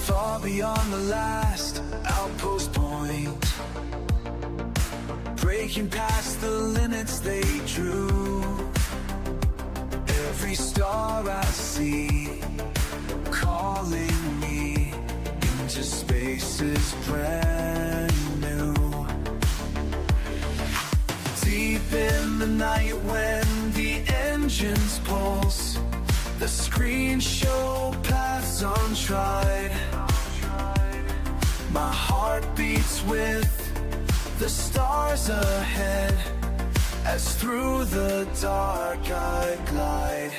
far beyond the last outpost point, breaking past the limits they drew. Every star I see calling me into spaces brand new. Deep in the night when the engines pulse, the screens show paths untried. My heart beats with the stars ahead, as through the dark I glide.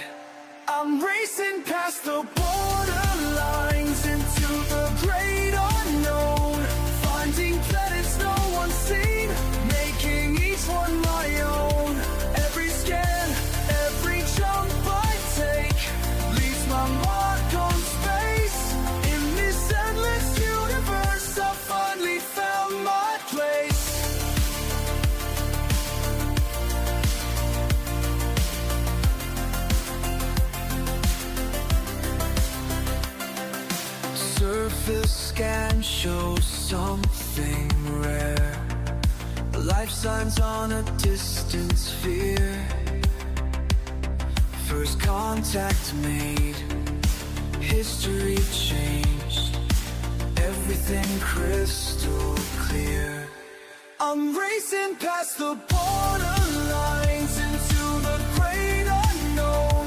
I'm racing past the borderlines into the great unknown, finding planets no one's seen, making each one my own. Every scan, every jump I take leaves my mark on space. In this endless universe I finally found my place. Surface scan shows something rare, life signs on a distant sphere. First contact made, history changed, everything crystal clear. I'm racing past the borderlines into the great unknown,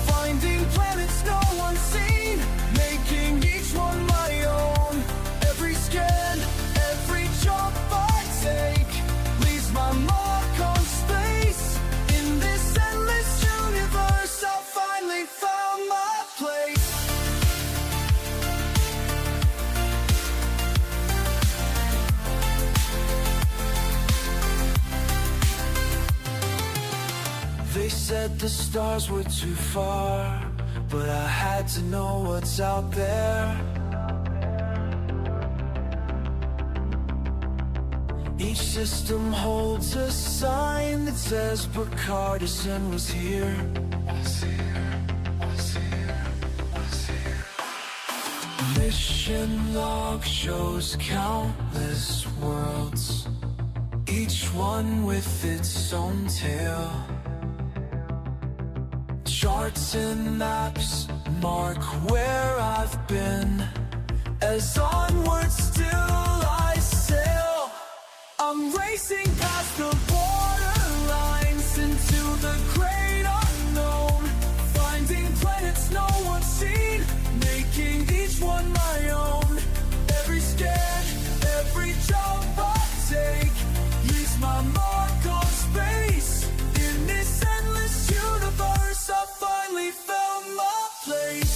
finding planets no one's seen, making each one my own. Every scan, every jump I take leaves my mark on space. In this endless universe I finally found my place. They said the stars were too far, but I had to know what's out there. Each system holds a sign that says Picardison was here. Mission log shows countless worlds, each one with its own tale. Charts and maps mark where I've been, as onward still I sail. I'm racing past the borderlines into the great unknown, finding planets no one's seen, making each one my own. Every scan, every jump I take leaves my mark on space. In this endless universe I finally found my place.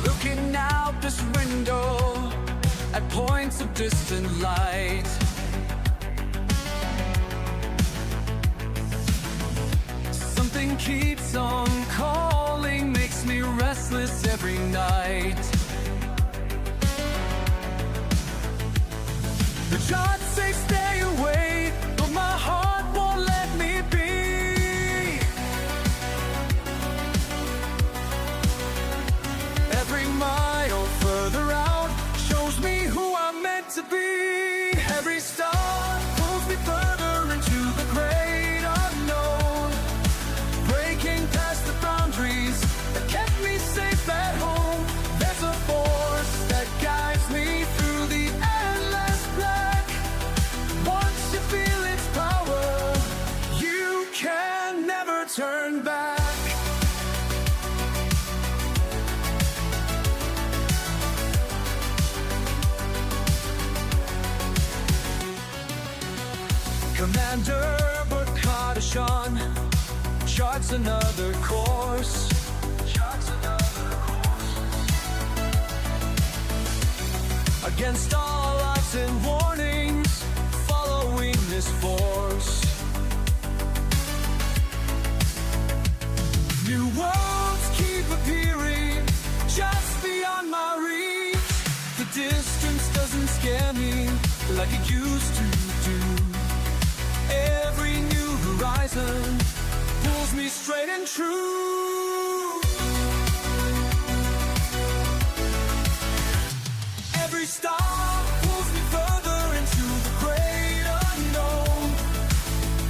Looking out this window at points of distant light, something keeps on calling, makes me restless every night. The charts say stay away, but my heart won't let me be. Every mile further out shows me who I'm meant to be. Every star pulls me further into the great unknown, breaking past the boundaries that kept me safe at home. There's a force that guides me through the endless black. Once you feel its power, you can never turn back. Commander Picardison charts another course. against all odds and warnings, following this force. New worlds keep appearing just beyond my reach. The distance doesn't scare me like it used to do. Every new horizon pulls me straight and true. Every star pulls me further into the great unknown,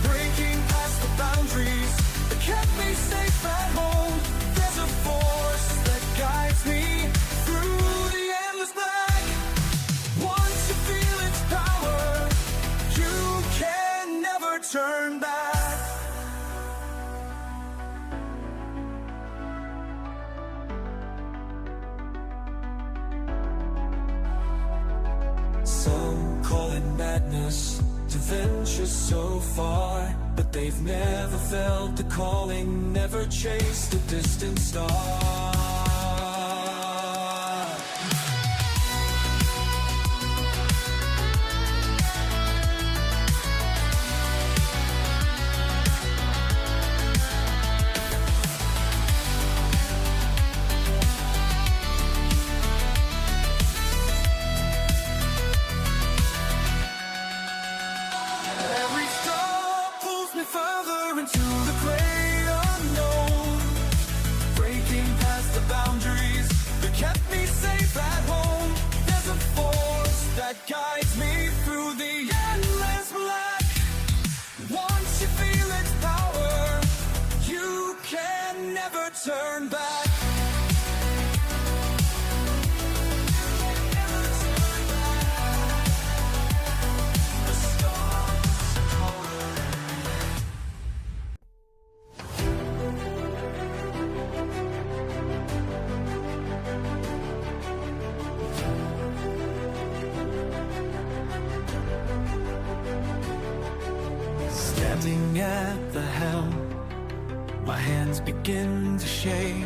breaking past the boundaries that kept me safe at home. There's a force that guides me through the endless black. Once you feel its power, you can never turn back. Some call it madness to venture so far, but they've never felt the calling, never chased a distant star. Every star pulls me further into the great unknown, breaking past the boundaries that kept me safe at home. There's a force that guides me through the endless black. Once you feel its power, you can never turn back. The stars coloring. Standing at the helm, my hands begin to shake.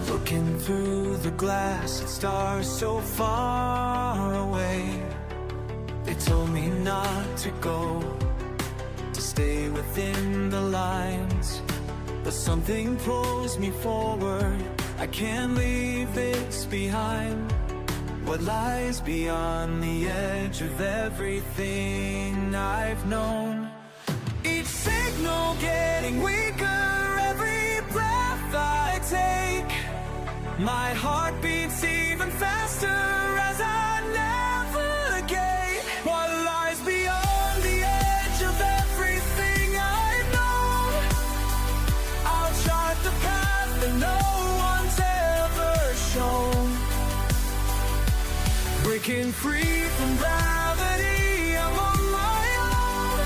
Looking through the glass at stars so far away. They told me not to go, to stay within the lines, but something pulls me forward. I can't leave this behind. What lies beyond the edge of everything I've known. Each signal getting weaker, every breath I take. My heart beats even faster as I navigate. What lies beyond the edge of everything I've known. I'll chart the path that no one's ever shown. Breaking free from gravity, I'm on my own.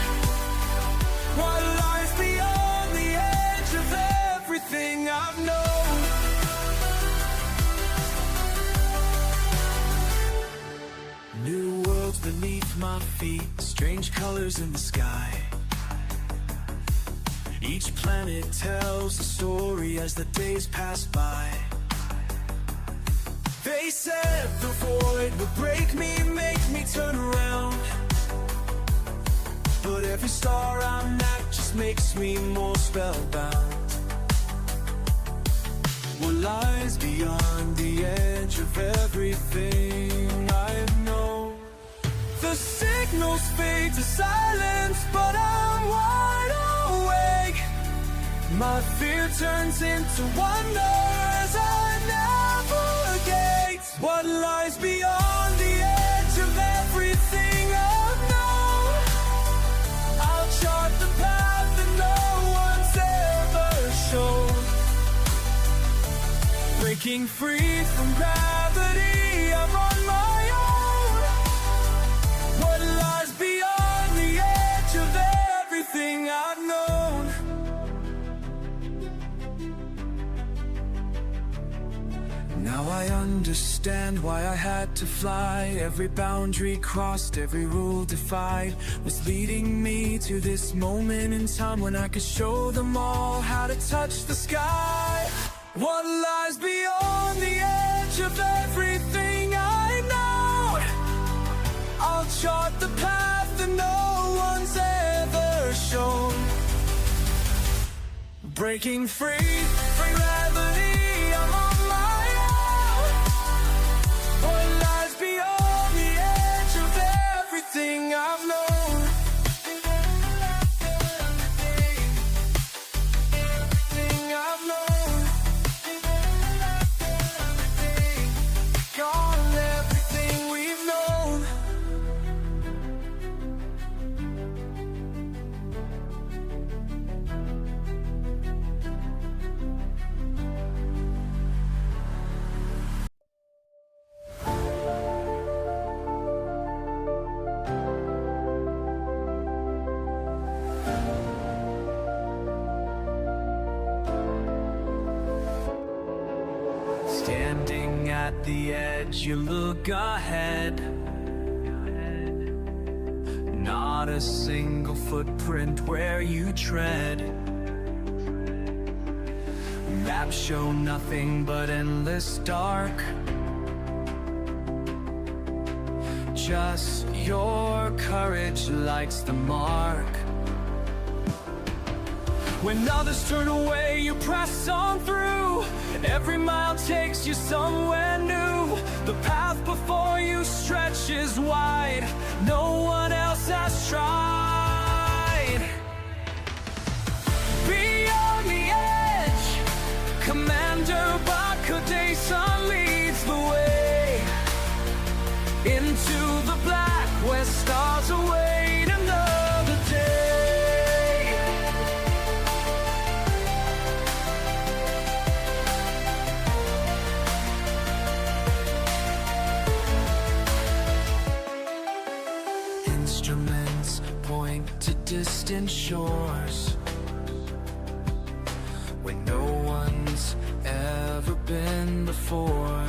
What lies beyond the edge of everything I've known. New worlds beneath my feet, strange colors in the sky. Each planet tells a story as the days pass by. They said the void would break me, make me turn around. But every star I'm at just makes me more spellbound. What lies beyond the edge of everything I know. The signals fade to silence, but I'm wide awake. My fear turns into wonder as I navigate. What lies beyond the edge of everything I've known. I'll chart the path that no one's ever shown. Breaking free from gravity, I'm on my own. What lies beyond the edge of everything I've known. Now I understand why I had to fly. Every boundary crossed, every rule defied, was leading me to this moment in time when I could show them all how to touch the sky. What lies beyond the edge of everything I know. I'll chart the path that no one's ever shown. Breaking free from gravity, I'm on my own. What lies beyond the edge of everything I've known. Everything I've known. Gone, everything we've known. Standing at the edge, you look ahead. Not a single footprint where you tread. Maps show nothing but endless dark. Just your courage lights the mark. When others turn away, you press on through. Every mile takes you somewhere new. The path before you stretches wide. No one else has tried. Beyond the edge, Commander Bakadesa leads the way. Into the black where stars await another day. Instruments point to distant shores where no one's ever been before.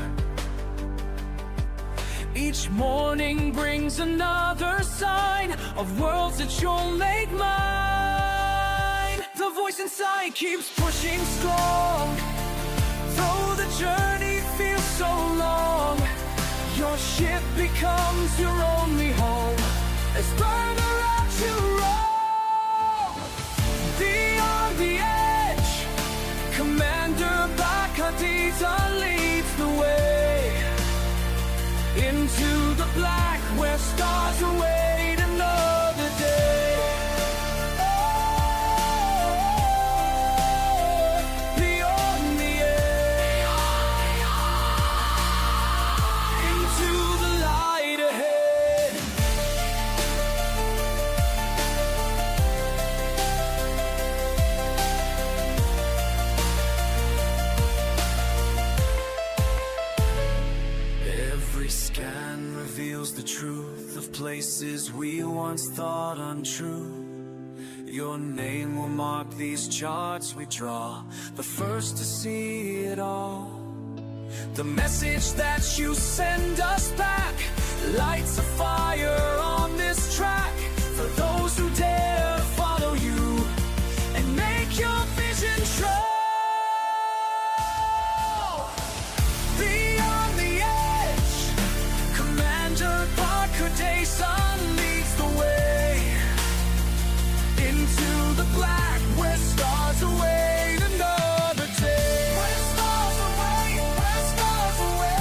Each morning brings another sign of worlds that you'll make mine. The voice inside keeps pushing strong. Though the journey feels so long, your ship becomes your only home as further out you roam. Beyond the edge, Commander Bakadesa leads the way. Into the black where stars await another day. Oh, beyond the edge, into the light ahead. Every scan reveals the truth of places we once thought untrue. Your name will mark these charts we draw, the first to see it all. The message that you send us back lights a fire on this track for those who dare follow you and make your vision true. Beyond the edge, Commander Bakadesa leads the way. Into the black where stars await another day. Where stars await, where stars await.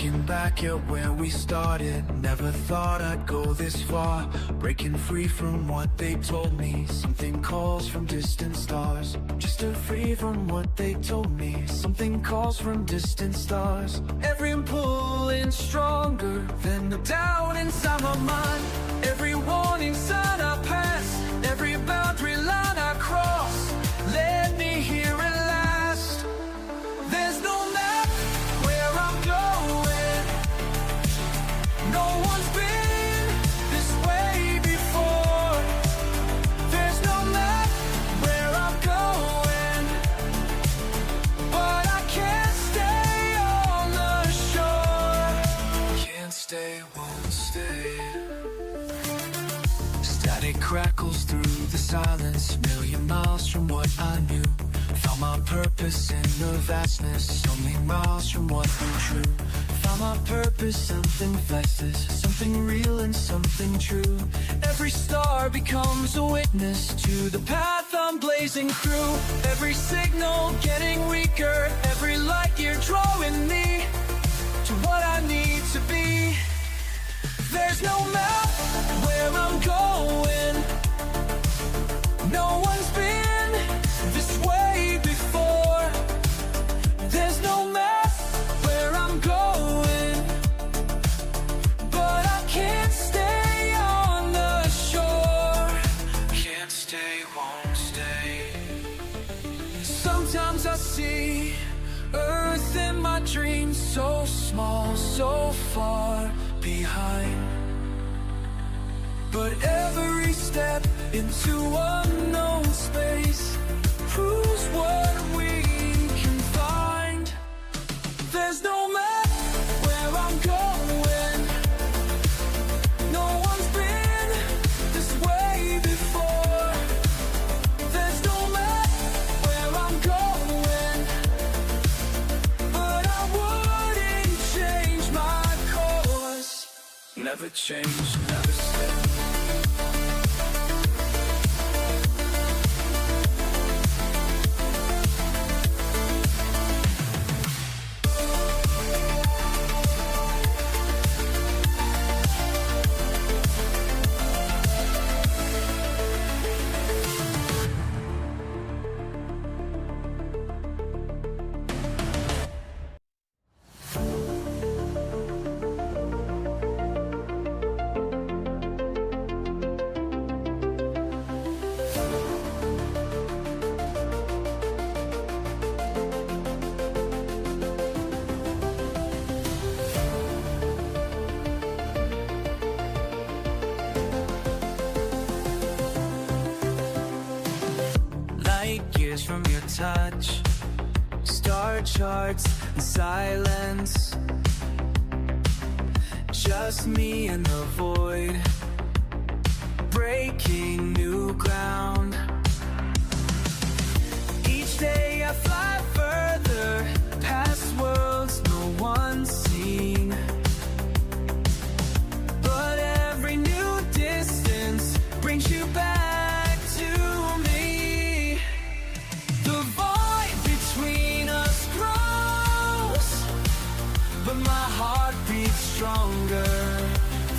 Looking back at where we started, never thought I'd go this far. Breaking free from what they told me, something calls from distant stars. Just to free from what they told me, something calls from distant stars. Every pulling stronger than the doubt inside my mind. Every warning sign I pass, every boundary line I cross, led me here at last. There's no map where I'm going, no one's been this way before. There's no map where I'm going, but I can't stay on the shore. Can't stay, won't stay. Static crackles through the silence, million miles from what I knew. Found my purpose in the vastness, only miles from what ain't true. Found my purpose, something fastest, something real and something true. Every star becomes a witness to the path I'm blazing through. Every signal getting weaker, every light year drawing me to what I need to be. There's no map where I'm going, no one's been this way before. There's no map where I'm going, but I can't stay on the shore. Can't stay, won't stay. Sometimes I see Earth in my dreams, so small, so far behind. But every step into unknown space proves what we can find. There's no map where I'm going, no one's been this way before. There's no map where I'm going, but I wouldn't change my course. Never change, never stay. Years from your touch, star charts and silence, just me and the void, breaking new ground. Each day I fly further, past worlds no one's seen, but every new distance brings you back. But my heart beats stronger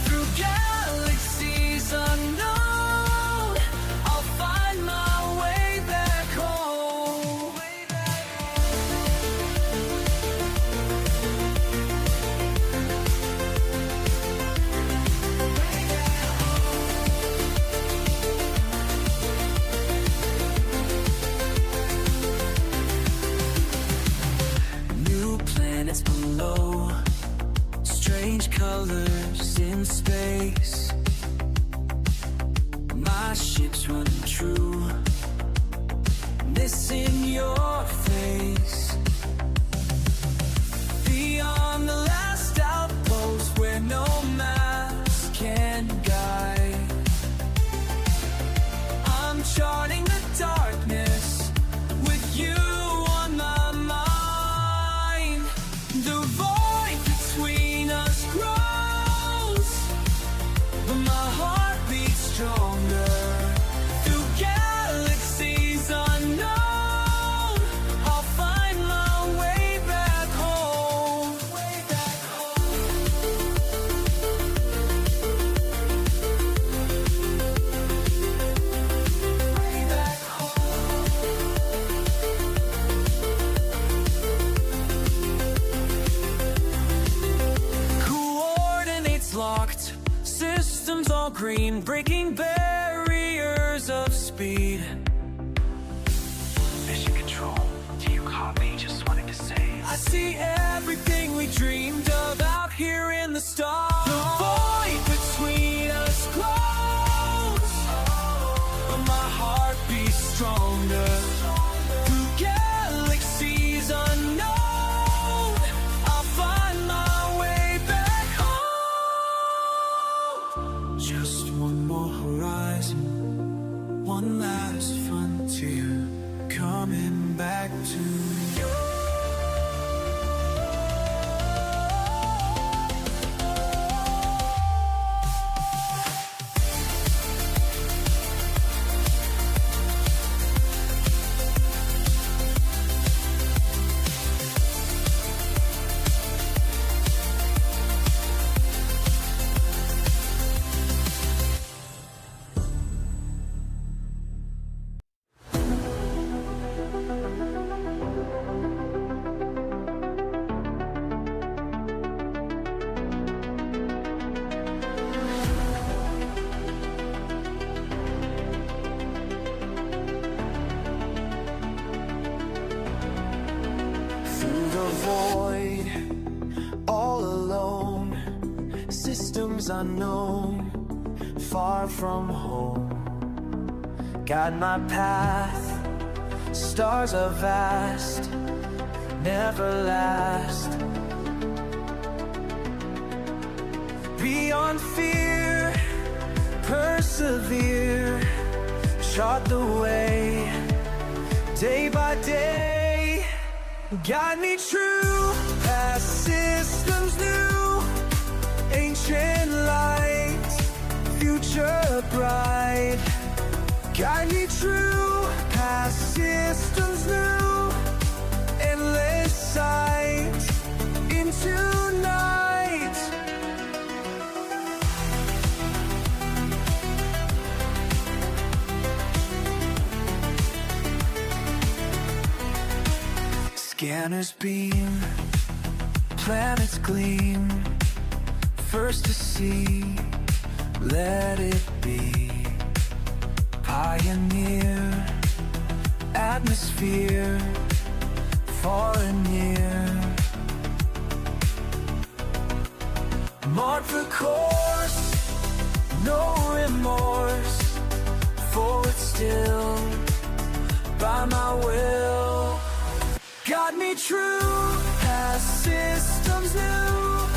through galaxies unknown. I'll find my way back home. New planets below, strange colors in space. My ship's running true, missing your face. Beyond the last outpost where no maps can guide, I'm charting the darkness with you on my mind. The void between us grows, but my heart beats stronger through galaxies unknown. I'll find all green, breaking barriers of speed. Mission control, do you copy? Just wanted to say I see everything we dreamed of out here in the stars. The void between us close, but my heart beats stronger. Through galaxies unknown, I'll find my way back home. Just one more horizon, one last frontier, coming back to you. Void, all alone, systems unknown, far from home. Guide my path, stars are vast, never last. Beyond fear, persevere, chart the way, day by day. Guide me true, past systems new, ancient light, future bright. Guide me true, past systems new, endless sight, into night. Scanners beam, planets gleam, first to see, let it be. Pioneer, atmosphere, far and near. Mark the course, no remorse, forward still, by my will. Guide me true, past systems new,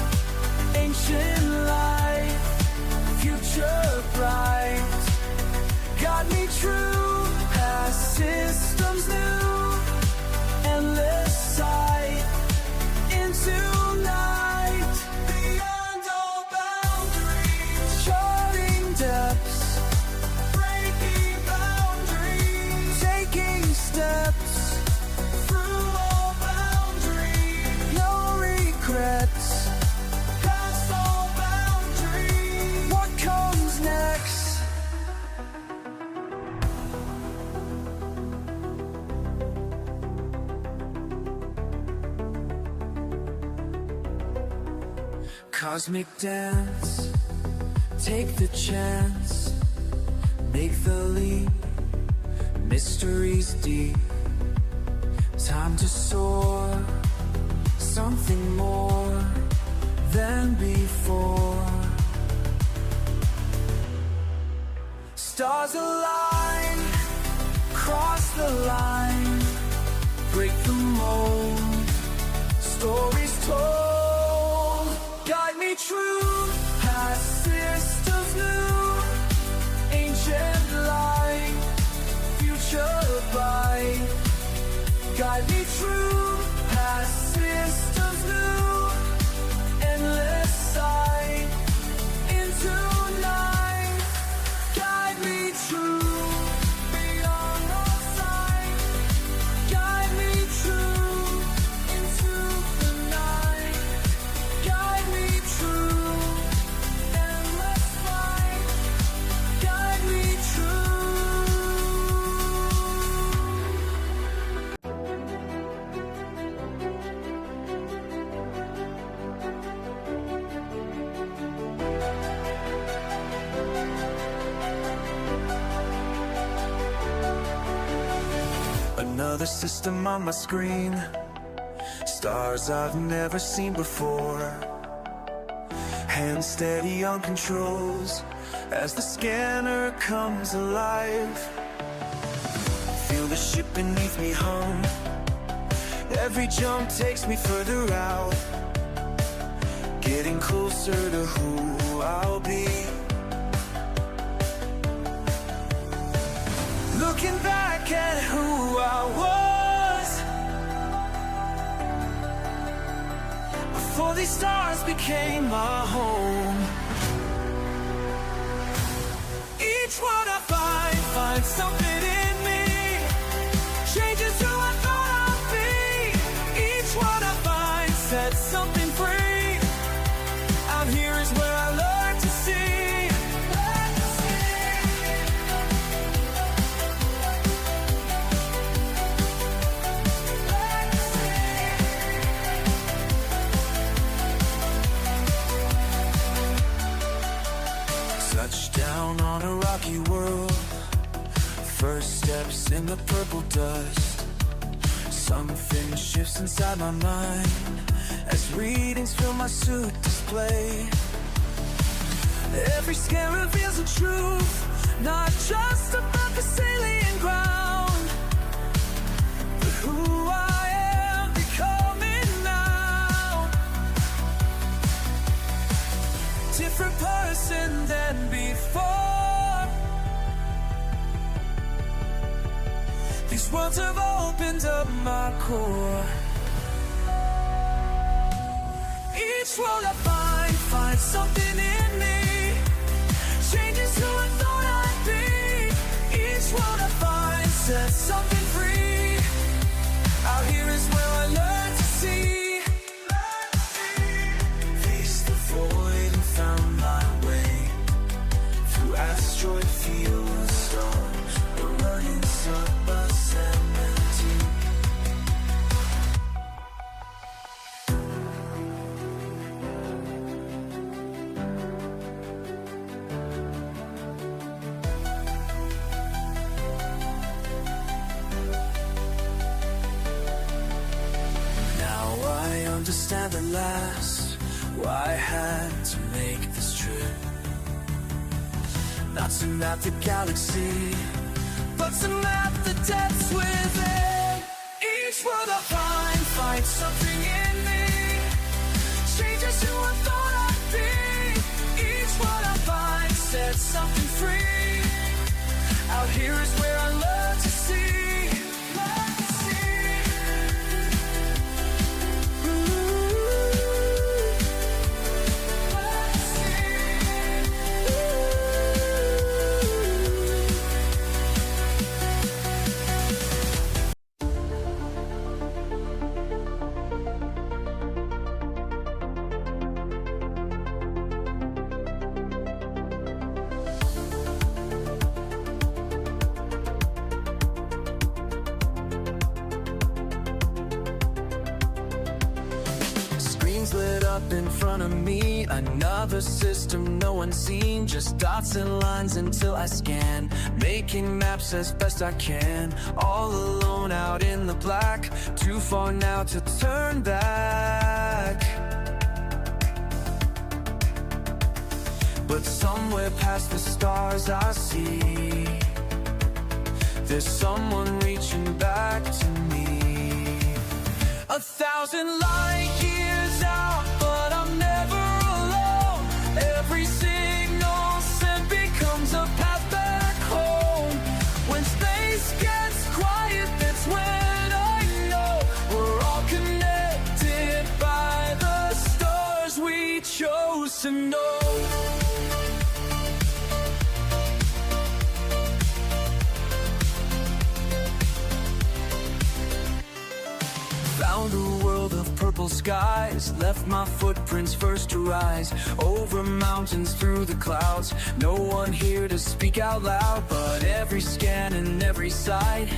ancient light, future bright. Guide me true, past systems new, endless sight, into night. Beyond all boundaries, charting depths, breaking boundaries, taking steps. Past all boundaries, what comes next? Cosmic dance, take the chance, make the leap, mysteries deep. Time to soar, something more than before. Stars align, cross the line, break the mold, stories told. Guide me true, past systems new, ancient light, future bright. Guide me true, past systems new, endless sight, into night. Guide me true, beyond all sight. Guide me true, into the night. another system on my screen. Stars I've never seen before. Hands steady on controls as the scanner comes alive. Feel the ship beneath me hum. Every jump takes me further out, getting closer to who I'll be. Looking back at who I was before these stars became my home. Each one I find something in me, changes who I thought I'd be. Each one I find sets something free. Out here is where I learn to see. Touchdown on a rocky world, first steps in the purple dust. Something shifts inside my mind as readings fill my suit display. Every scan reveals the truth, not just about the alien ground, but who I am becoming now. Different person than before. These worlds have opened up my core. Each world I find something in me, changes who I thought I'd be. Each world I find sets something free. Out here is where I learn to see. Faced the void and found my way through asteroid fields, stars, the running subbus and empty. Understand at last why I had to make this trip. Not to map the galaxy, but to map the depths within. Each world I find something in me, changes who I thought I'd be. Each world I find sets something free. Out here is where I learn to see. Lit up in front of me, another system no one's seen. Just dots and lines until I scan, making maps as best I can. All alone out in the black, too far now to turn back. But somewhere past the stars I see, there's someone reaching back to me. 1,000 light years out, but I'm never alone. Every signal sent becomes a path back home. When space gets quiet, that's when I know we're all connected by the stars we chose to know. Found a world of purple skies, left my footprints first to rise. Over mountains, through the clouds, no one here to speak out loud. But every scan and every sight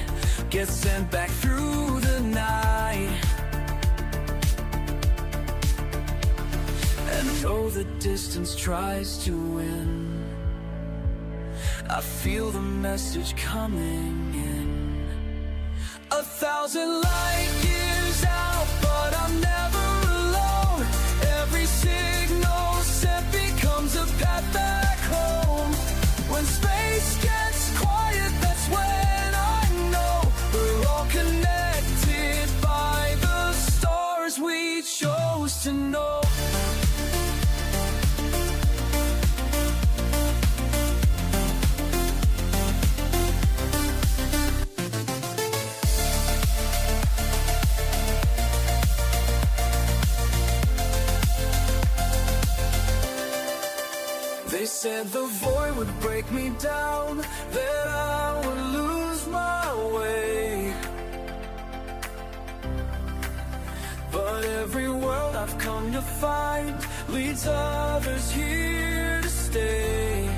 gets sent back through the night. And though the distance tries to win, I feel the message coming in. thousand light years out, but I'm never alone. Every signal sent becomes a path back home. When space gets quiet, that's when I know we're all connected by the stars we chose to know. They said the void would break me down, that I would lose my way. But every world I've come to find leads others here to stay.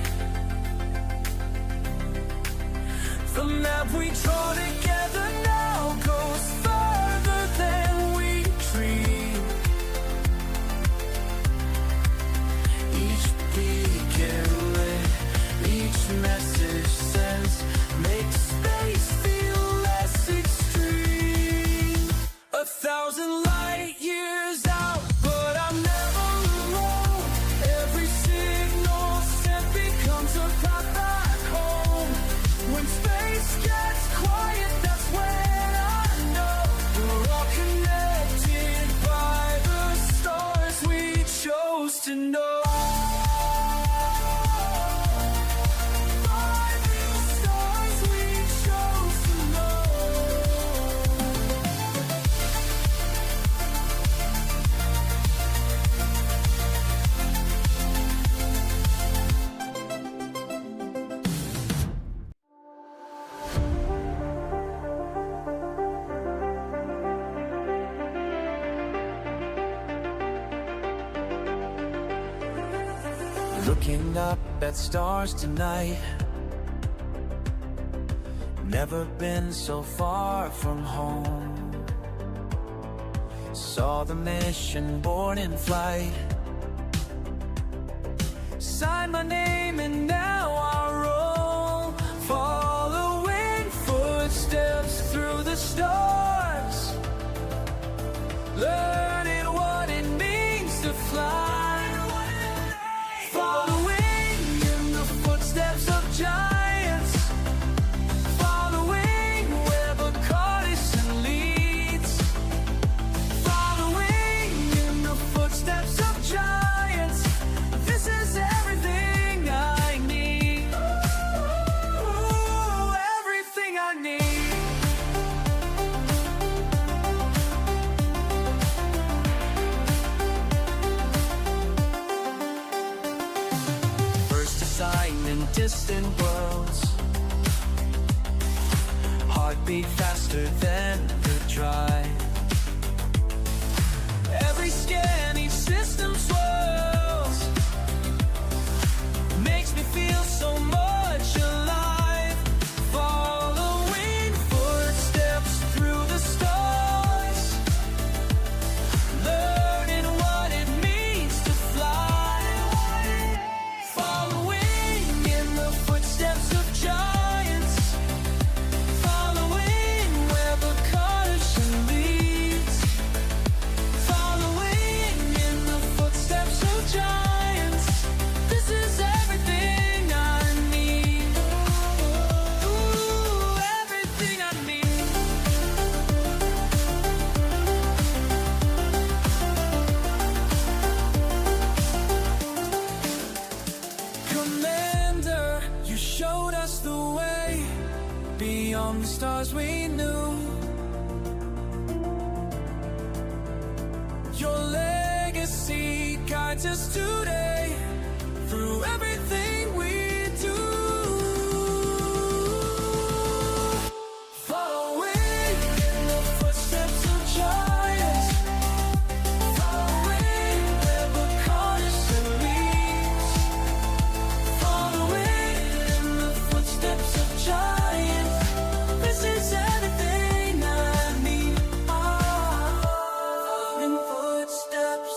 The map we draw together now goes further than we dreamed. Each beacon lit, each message sent makes space feel less extreme. 1,000 light years out, but I'm never alone. Every signal sent becomes a path back home. When space gets quiet, that's when I know we're all connected by the stars we chose to know. By the stars we chose to know. Looking up at stars tonight, never been so far from home. Saw the mission born in flight, signed my name and now I roll, following footsteps through the stars, learning what it means to fly. Following in the footsteps of giants, following where the caution leads. Following in the footsteps of giants, this is everything I need. Ooh, everything I need. In distant worlds, heartbeat faster than the drive. Every scan, each system swirls, makes me feel so much alive. Following footsteps through the stars, learning what it means to fly. Following in the footsteps of giants, following where the caution leads. Following in the footsteps of giants, this is everything I need. Ooh, everything I need. Commander, you showed us the way beyond the stars we knew. Your legacy guides us today through everything we do. Following in the footsteps of giants, following where the caution leads. Following in the footsteps of giants, this is everything I need. Following footsteps.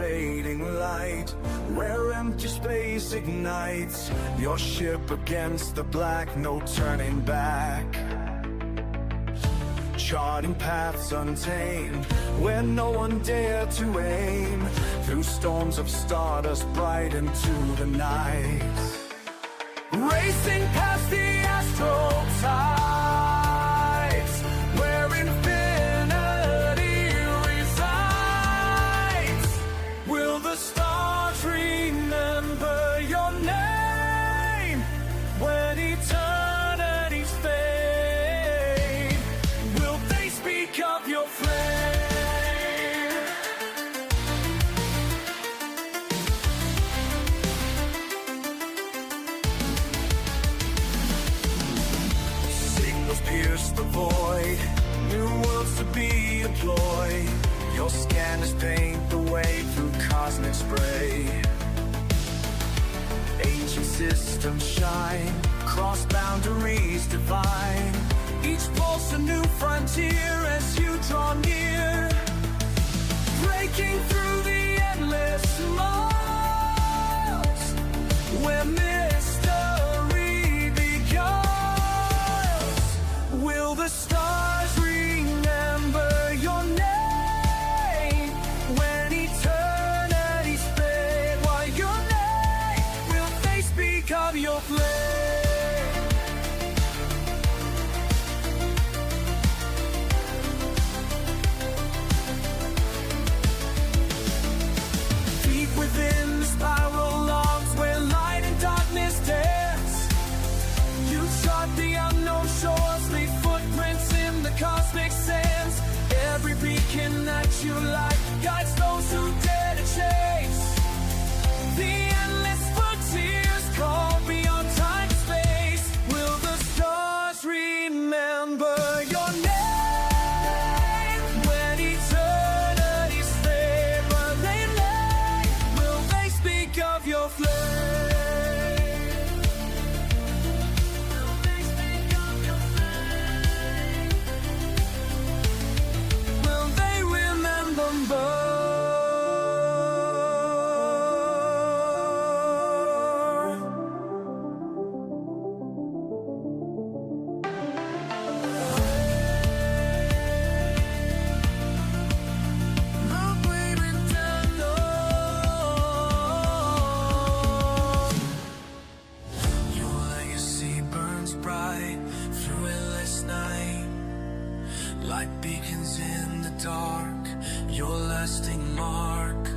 fading light, where empty space ignites your ship against the black, no turning back. Charting paths untamed, where no one dared to aim, through storms of stardust bright into the night. Racing past the astral tides, where infinity resides. Will the stars remember your name when eternity's fade? Will they speak of your flame? Pierce the void, new worlds to be employed. Your scanners paint the way through cosmic spray. Ancient systems shine, cross boundaries divine. Each pulse a new frontier as you draw near, breaking through the endless miles, where mystery begun. Will the stars remember your name when eternity's fade? While your name, will they speak of your flame? Deep within the spiral logs where light and darkness dance, you chart the unknown shores, leave footprints in the cosmic sands. Every beacon that you light guides those who dare to chase the endless frontiers call beyond time and space. Will the stars remember your name when eternity's fade? Where they lay, will they speak of your flame? Like beacons in the dark, your lasting mark.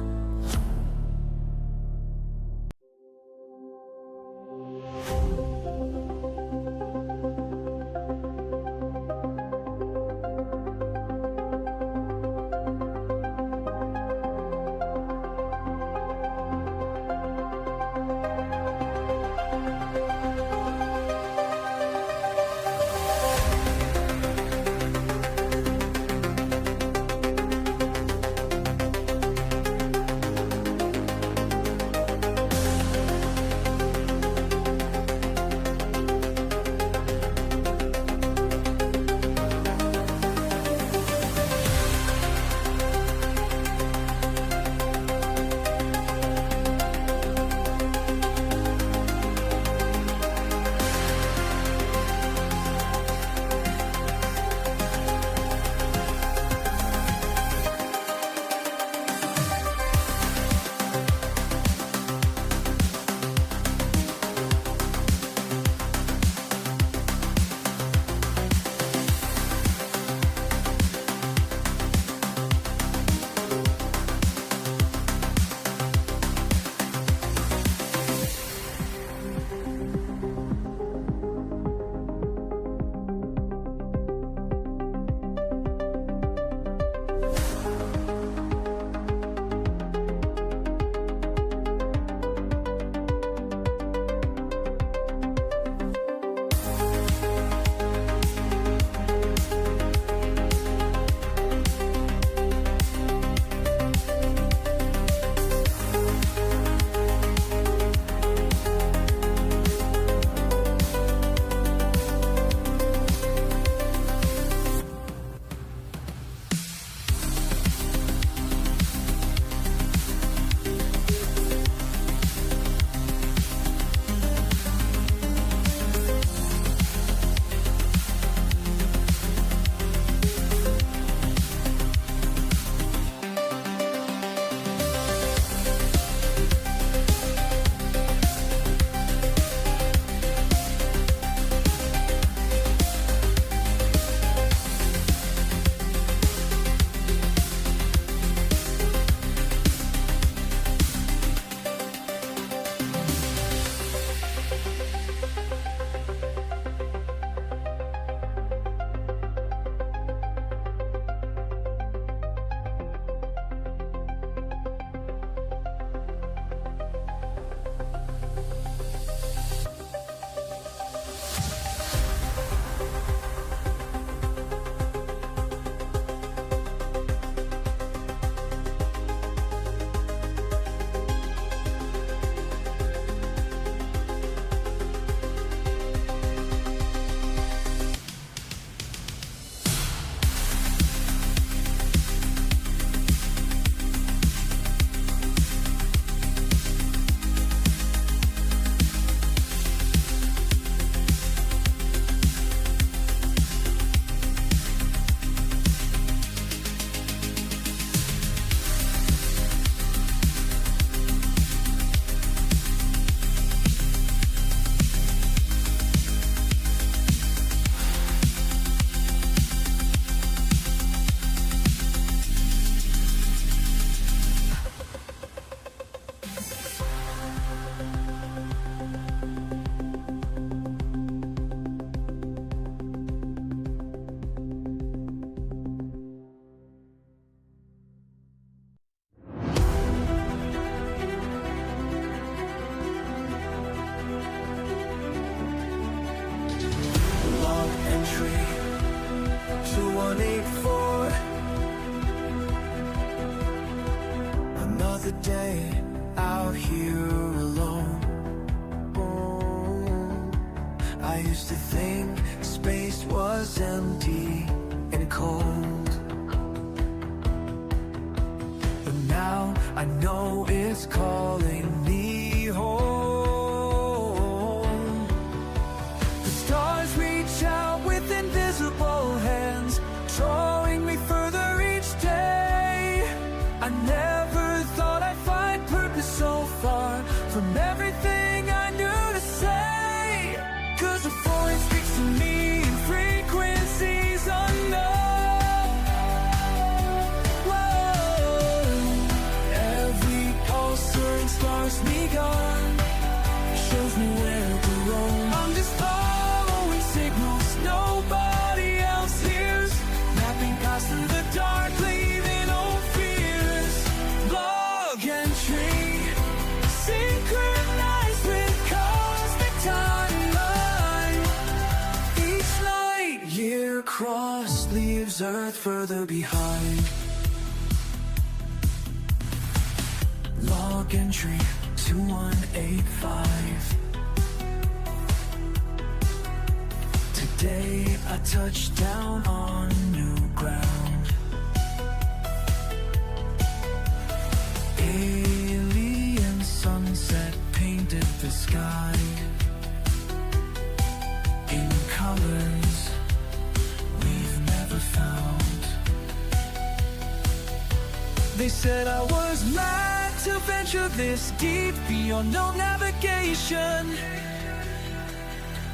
184. Another day out here alone. I used to think space was empty and cold, but now I know it's calling me home. The stars reach out with invisible hands, drawing me further each day. I never thought I'd find purpose so far from everything I knew to say. 'Cause the voice speaks to me in frequencies unknown. Whoa. Every pulsing star's begun, shows me where to roam. I'm just following signals nobody else hears, mapping past through the dark, leaving old fears. Log entry, synchronized with cosmic timeline. Each light year crossed leaves Earth further behind. Log entry 2185. Today I touched down on new ground. Alien sunset painted the sky in colors we've never found. They said I was mad to venture this deep beyond no navigation,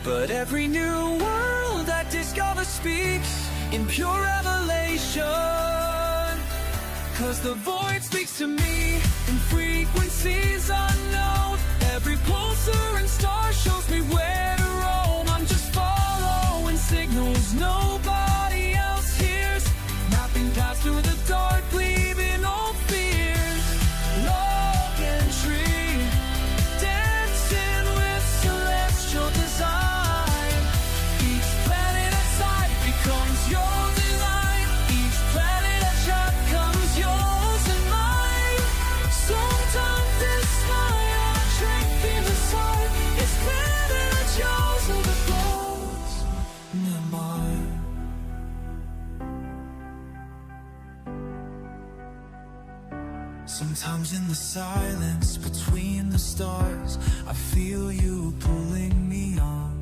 but every new world I discover speaks in pure revelation. 'Cause the void speaks to me in frequencies unknown. Every pulsar and star shows me where to roam. I'm just following signals nobody else hears, mapping paths through the dark, leaving old fears. Log entry, dancing with celestial design. Each planet I sight becomes yours and mine. Each planet I chart comes yours and mine. Sometimes this smile I drink in the sun. It's clear that yours overflows near mine. Sometimes in the silence between the stars, I feel you pulling me on,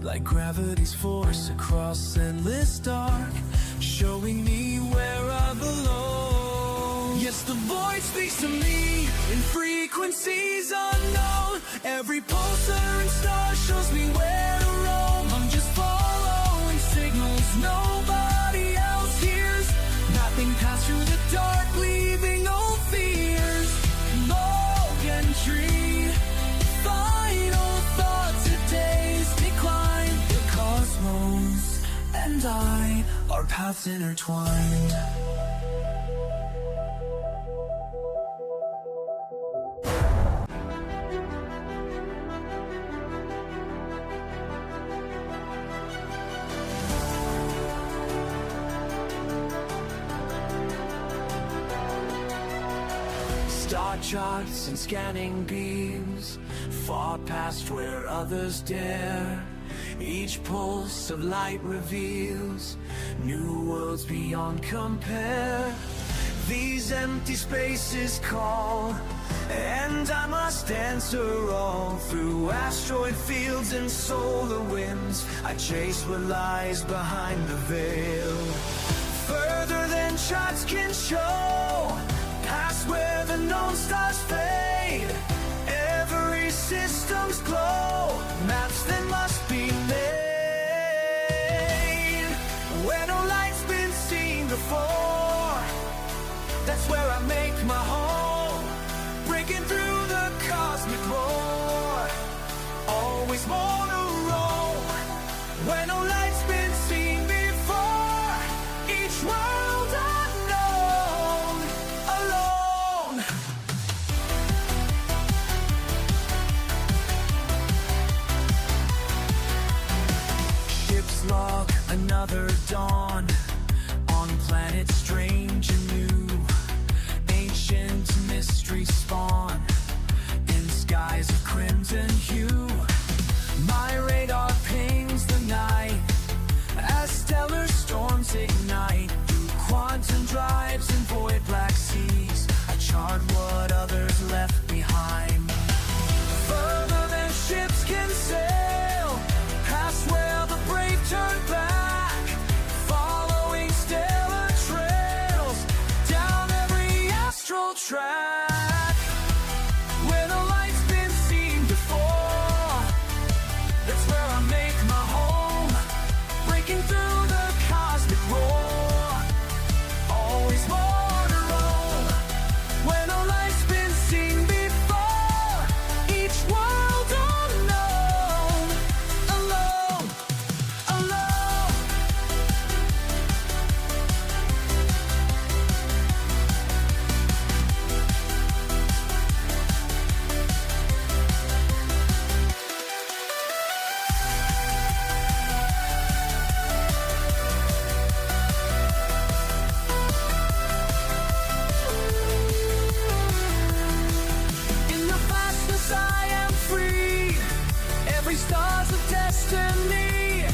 like gravity's force across endless dark, showing me where I belong. Yes, the void speaks to me in frequencies unknown. Every pulsar and star shows me where to roam. I'm just following signals nobody else hears, mapping paths through the dark, leaving old fears. Log entry, final thought, today's decline. The cosmos and I, our paths intertwined. Star charts and scanning beams, far past where others dare. Each pulse of light reveals new worlds beyond compare. These empty spaces call, and I must answer all. Through asteroid fields and solar winds, I chase what lies behind the veil. Further than charts can show, past where the known stars fade. Every system's glow, maps that must be made. Where no light's been seen before, that's where I make my home. Breaking through the cosmic roar, always more to roam. Where no light's been seen before, each world unknown, alone. Ships lock Another dawn on planets strange and new. Ancient mysteries spawn in skies of crimson hue. My radar pings the night as stellar storms ignite. Through quantum drives and void black seas, I chart what others left behind. Further than ships can sail, past where the brave turn back, following stellar trails down every astral track. Where the light's been seen before, that's where I make my home, breaking through the cosmic roar. Always more to roam. When a light's been seen before, each world unknown. Alone, alone. In the vastness I am free. Every star's a destiny.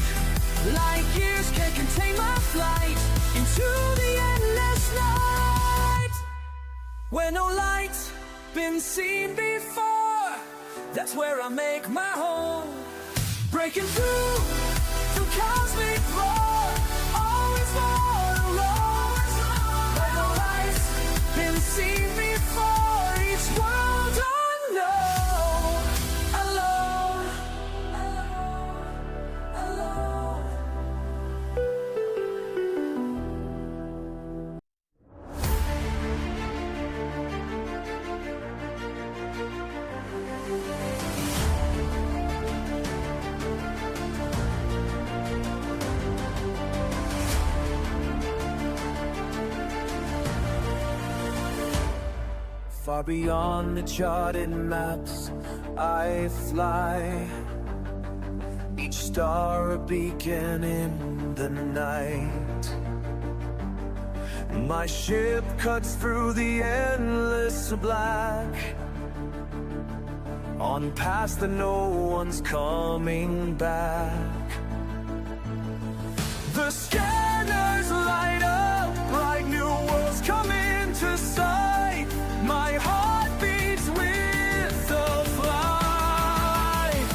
Light years can't contain my flight into the endless night. Where no light's been seen before, that's where I make my home, breaking through cosmic roar. Always more alone. Where no light's been seen before, each world unknown. Alone, alone, alone. Far beyond the charted maps I fly, each star a beacon in the night. My ship cuts through the endless black, on paths that no one's coming back. The scanners light up, bright new worlds come into sight. My heart beats with the flight.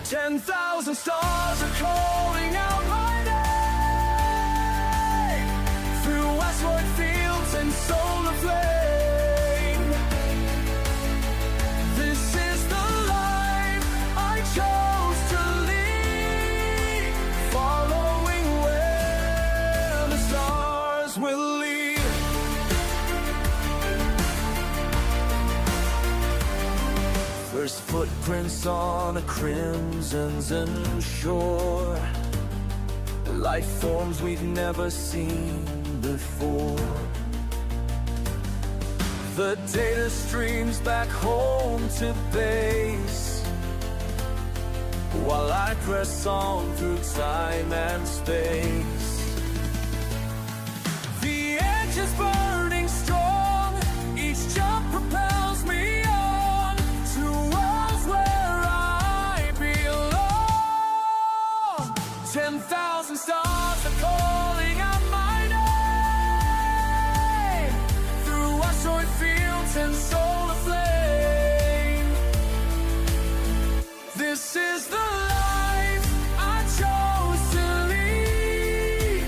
10,000 stars are calling out my name, through asteroid fields and solar flame. This is the life I chose to lead, following where the stars will lead. First footprints on a crimson's shore, life forms we've never seen before. The data streams back home to base, while I press on through time and space. The edge is burning strong, each jump propels me on to worlds where I belong. 10,000 stars are calling out my name, through asteroid fields and solar flame. This is the life I chose to lead,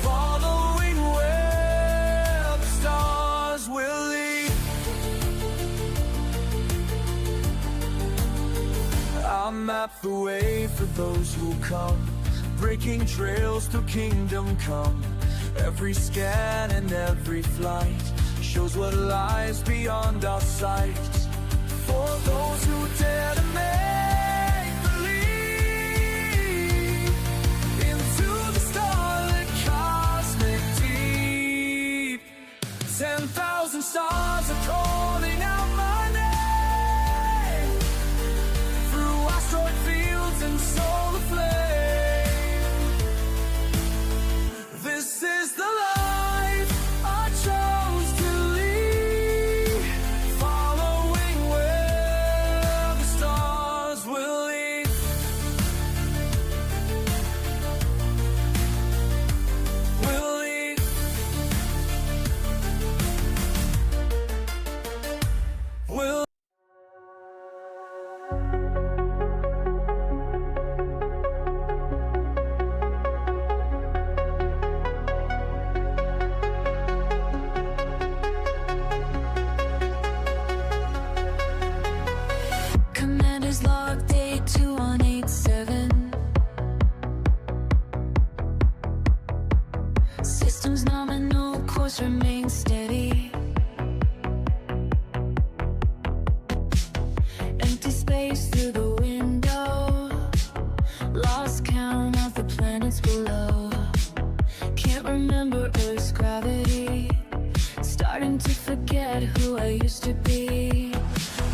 following where the stars will lead. I'll map the way for those who come, breaking trails to kingdom come. Every scan and every flight shows what lies beyond our sight. For those who dare to make believe, into the starlit cosmic deep. 10,000 stars are calling out my name, through asteroid fields and solar flame. forget who I used to be.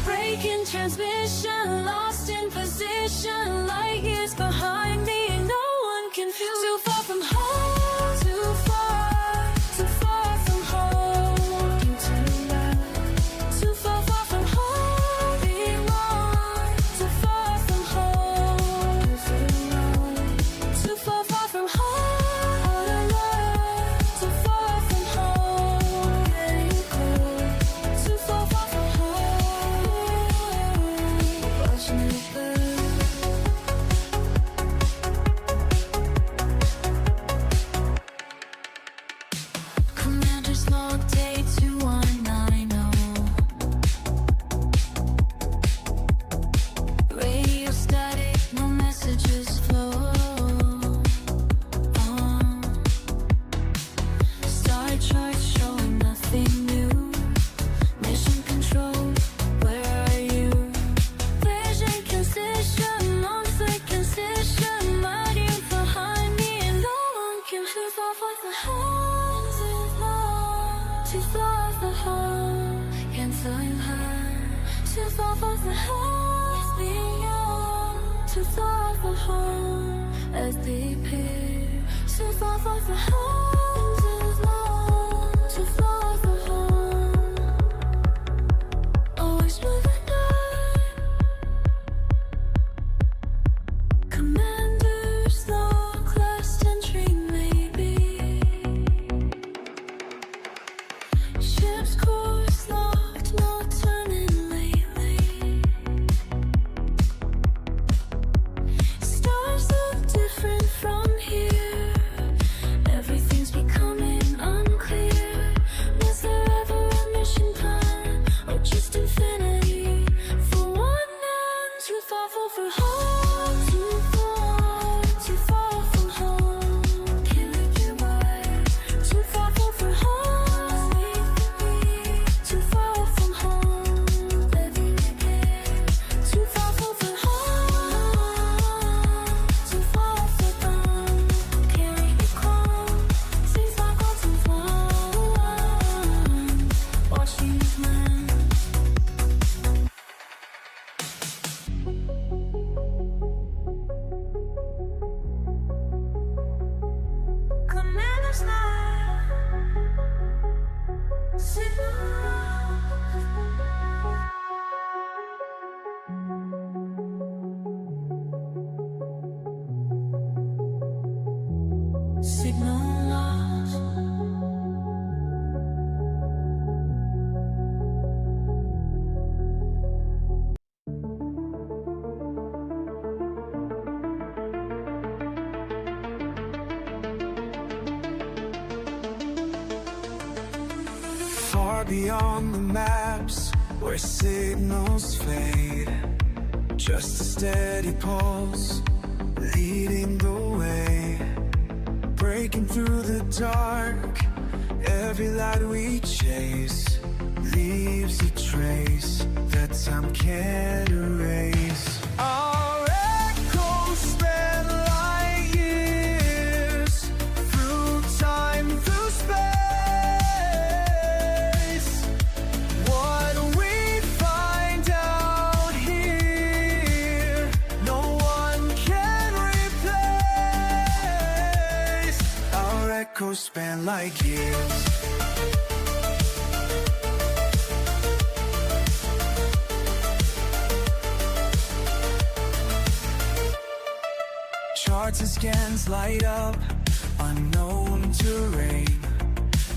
Breaking transmission, lost in position, light years behind me, no one can feel. Too far from home, too far from home. You too loud, too far from home. Be more, too far from home. Too far from home. Out of love, too far from home. Getting cold, too far from home. Watching it burn. Commander's log day 219. Radio static, no messages flow. Star charts showing nothing new. Mission control, where are you? Vision transition, launch the transition. Mighty behind me, and no one can too far for the home. Too far for home. Cancel you high. Too far for the home. Beyond. Too far for home. As they pair. Too far for the home. Too far for home. Always moving on. Commander's log, last entry maybe. Ship's course locked, no turning lately. Stars look different from here. Everything's becoming unclear. Was there ever a mission plan, or just infinity? For one man, too far for home. Too far from home. Can't leave you by. Too far for home. Too far from home. Living again. Too far for home. Too far for home. Carry it calm. Too far, too far. Watching you land. Commander's log. Signal lost. Far beyond the maps, where signals fade, just a steady pulse, leading the way. Breaking through the dark, every light we chase leaves a trace that time can't erase. Our echoes span light years, through time, through space. What we find out here, no one can replace. Our echoes span like years. Charts and scans light up unknown terrain.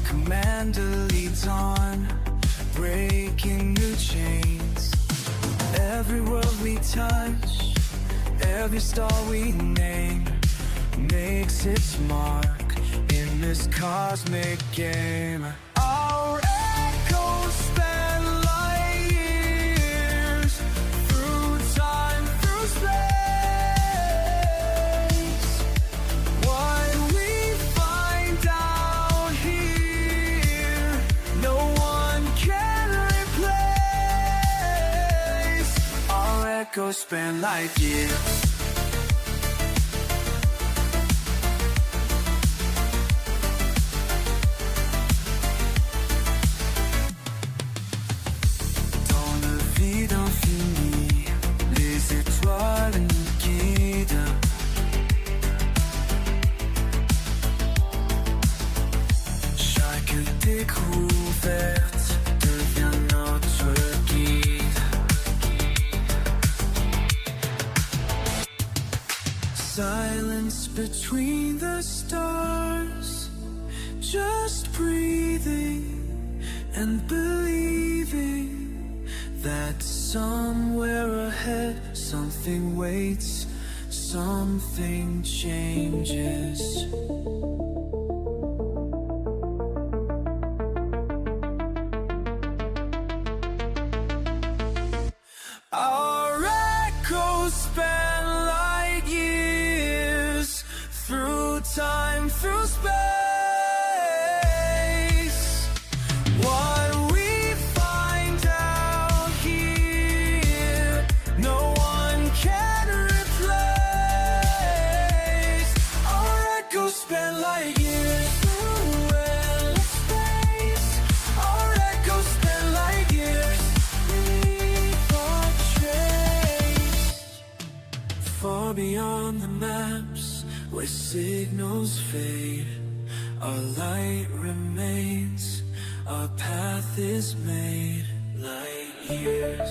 Commander leads on, breaking new chains. Every world we touch, every star we name, makes its mark in this cosmic game. Our echoes span light years, through time, through space. What we find out here, no one can replace. Our echoes span light years. silence between the stars, just breathing and believing that somewhere ahead something waits, something changes. Our echoes span light years, through time, through space. What we find out here, no one can replace. Our echoes span light years through endless space. Our echoes span light years, leave our trace. Far beyond the maps, where signals fade, our light remains, our path is made light years.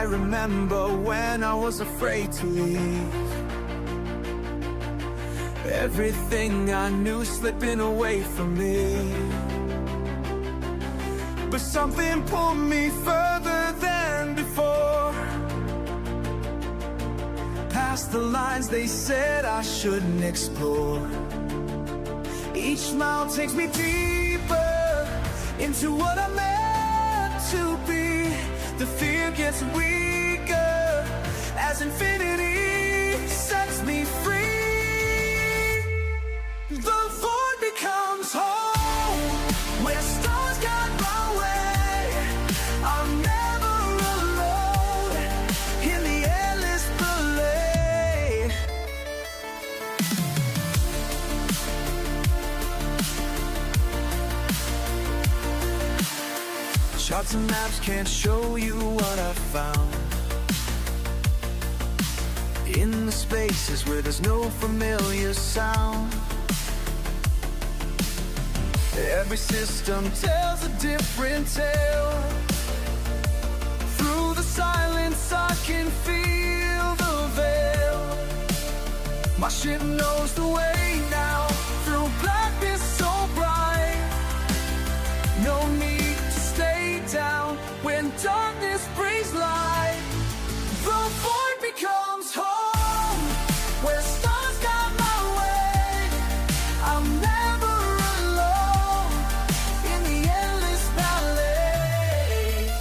I remember when I was afraid to leave. Everything I knew slipping away from me. But something pulled me further than before, past the lines they said I shouldn't explore. Each mile takes me deeper into what I'm meant to be. The fear gets weaker as infinity sets me free. The void becomes home, where stars guide my way. I'm never alone in the endless ballet. Charts and maps can't show you what I found in the spaces where there's no familiar sound. Every system tells a different tale. Through the silence I can feel the veil. My ship knows the way now, through blackness so bright. No need to stay down when darkness brings light. The void becomes home, where stars guide my way. I'm never alone in the endless ballet.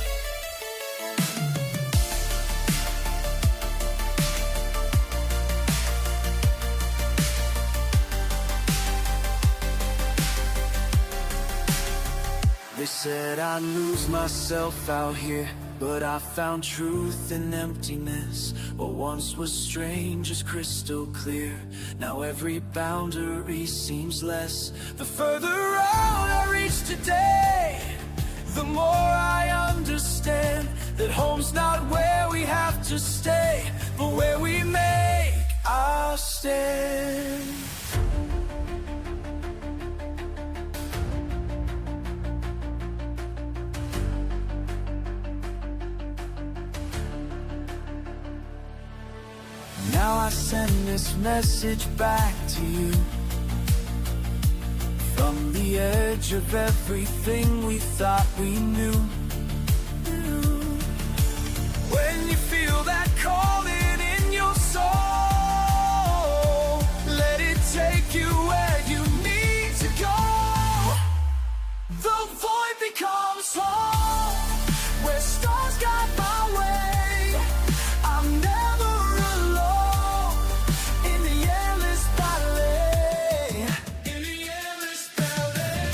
They said I'd lose myself out here, but I found truth in emptiness. What once was strange is crystal clear. Now every boundary seems less. The further out I reach today, the more I understand that home's not where we have to stay, but where we make our stand. Now I send this message back to you, from the edge of everything we thought we knew. When you feel that calling in your soul, let it take you where you need to go. The void becomes home, where stars guide my way. I'm never alone in the endless ballet. In the endless ballet.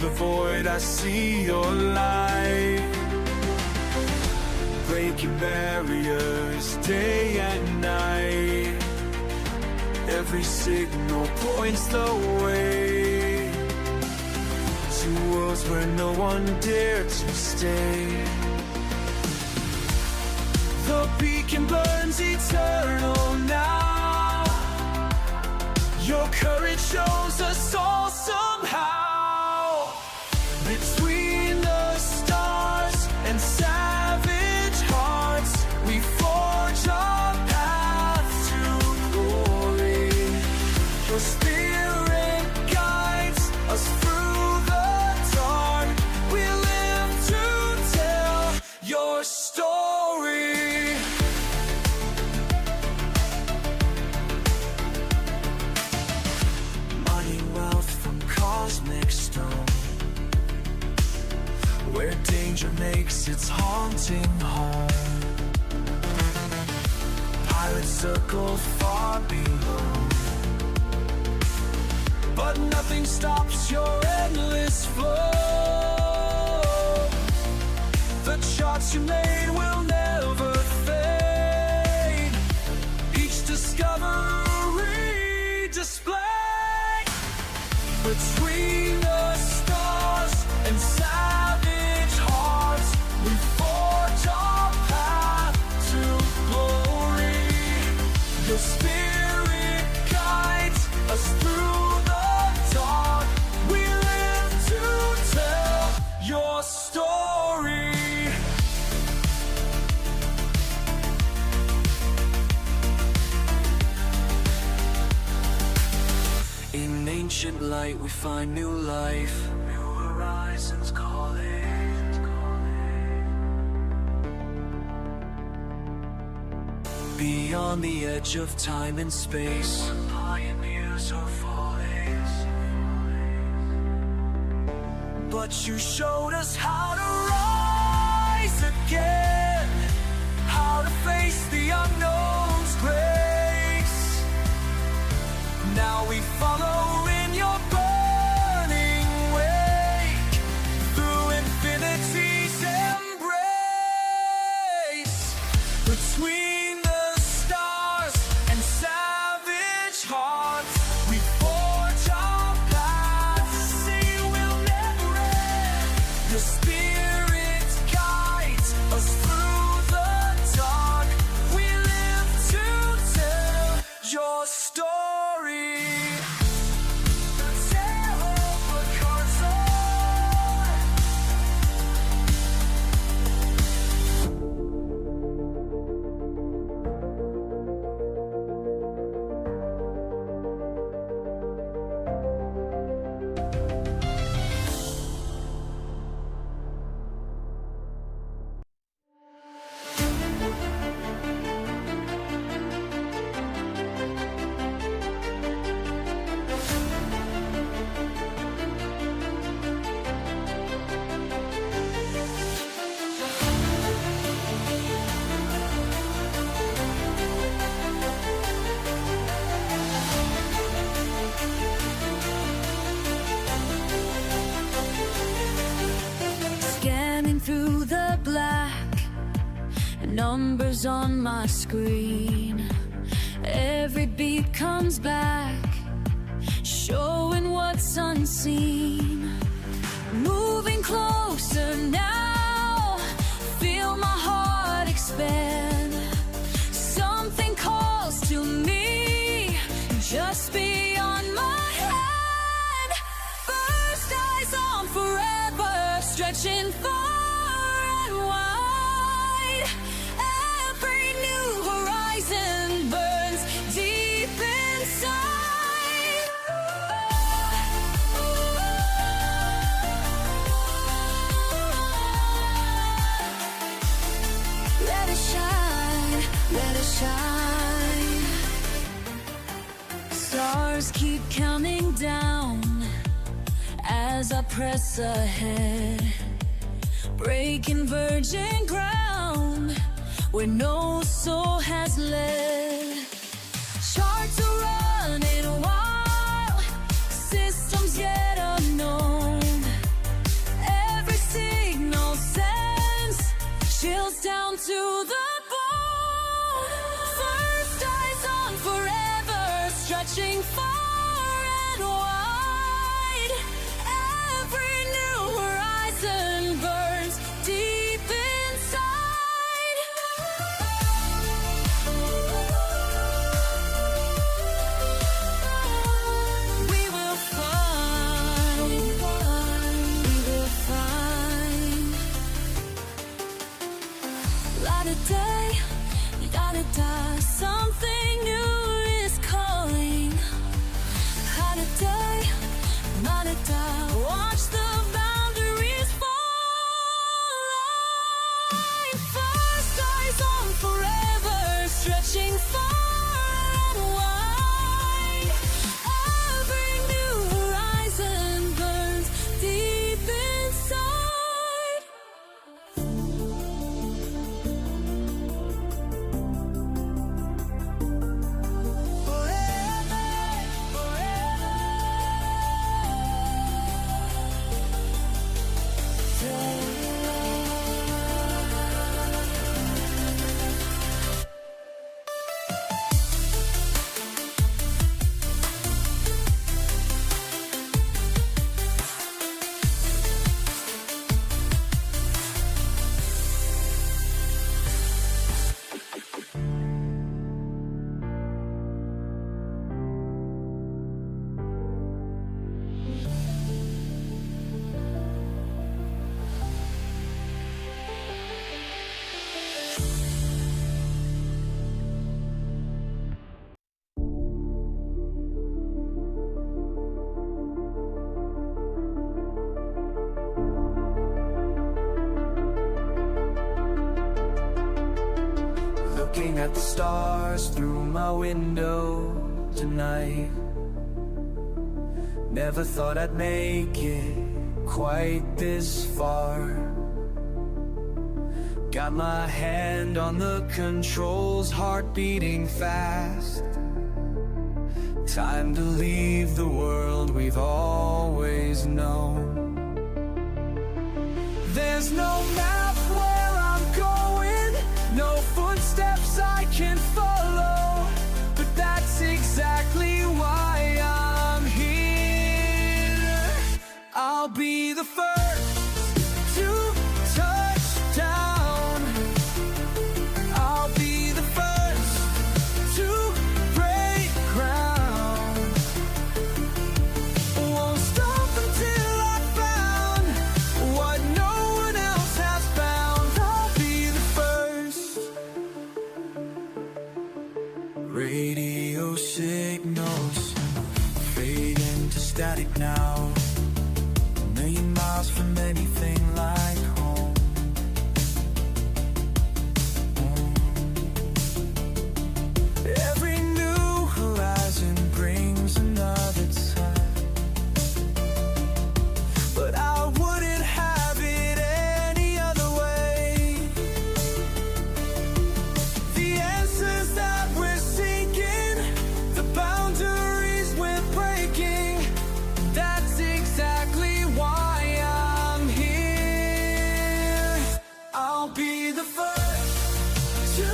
the void, I see your light. Breaking barriers day and night. Every signal points the way to worlds where no one dared to stay. The beacon burns eternal now. Your courage shows us all somehow. Between the stars and savage hearts, we forge our path to glory. Your spirit guides us through the dark. We live to tell your story. Mining wealth from cosmic stone, where danger makes its haunting home. Pirates circle far below, but nothing stops your endless flow. The charts you made will never fade. Each discovery displayed between the stars and savage hearts, we forge our path to glory. Your spirit guides us through the dark. We live to tell your story. In ancient light we find new life, new horizons calling. Beyond the edge of time and space, pioneers are falling. But you showed us how to rise again, how to face the unknown's grace. Now we follow in your burning wake, through infinity's embrace. Between the stars and savage hearts, we forge our path. Say we'll never end. Your spirit guides us through the dark. We live to tell your story. The tale of a consort. Scanning through the black, numbers on my screen. Every beat comes back, showing what's unseen. Moving closer now, feel my heart expand. Something calls to me, just beyond my head. First eyes on forever, stretching far and wide. Every new horizon burns deep inside. Let it shine, let it shine. Stars keep counting down as I press ahead, breaking virgin ground where no soul has led. Charts are running wild, systems yet unknown. at the stars through my window tonight. Never thought I'd make it quite this far. Got my hand on the controls, heart beating fast. Time to leave the world we've always known. There's no map where I'm going, no footsteps I can follow, but that's exactly why I'm here. I'll be the first to touch down. I'll be the first to break ground. Won't stop until I found what no one else has found. I'll be the first. Radio signals fade into static now. A million miles from anything like home. Every new horizon brings another time, but I wouldn't have it any other way. The answers that we're seeking, the boundaries we're breaking, that's exactly why I'm here. I'll be the first to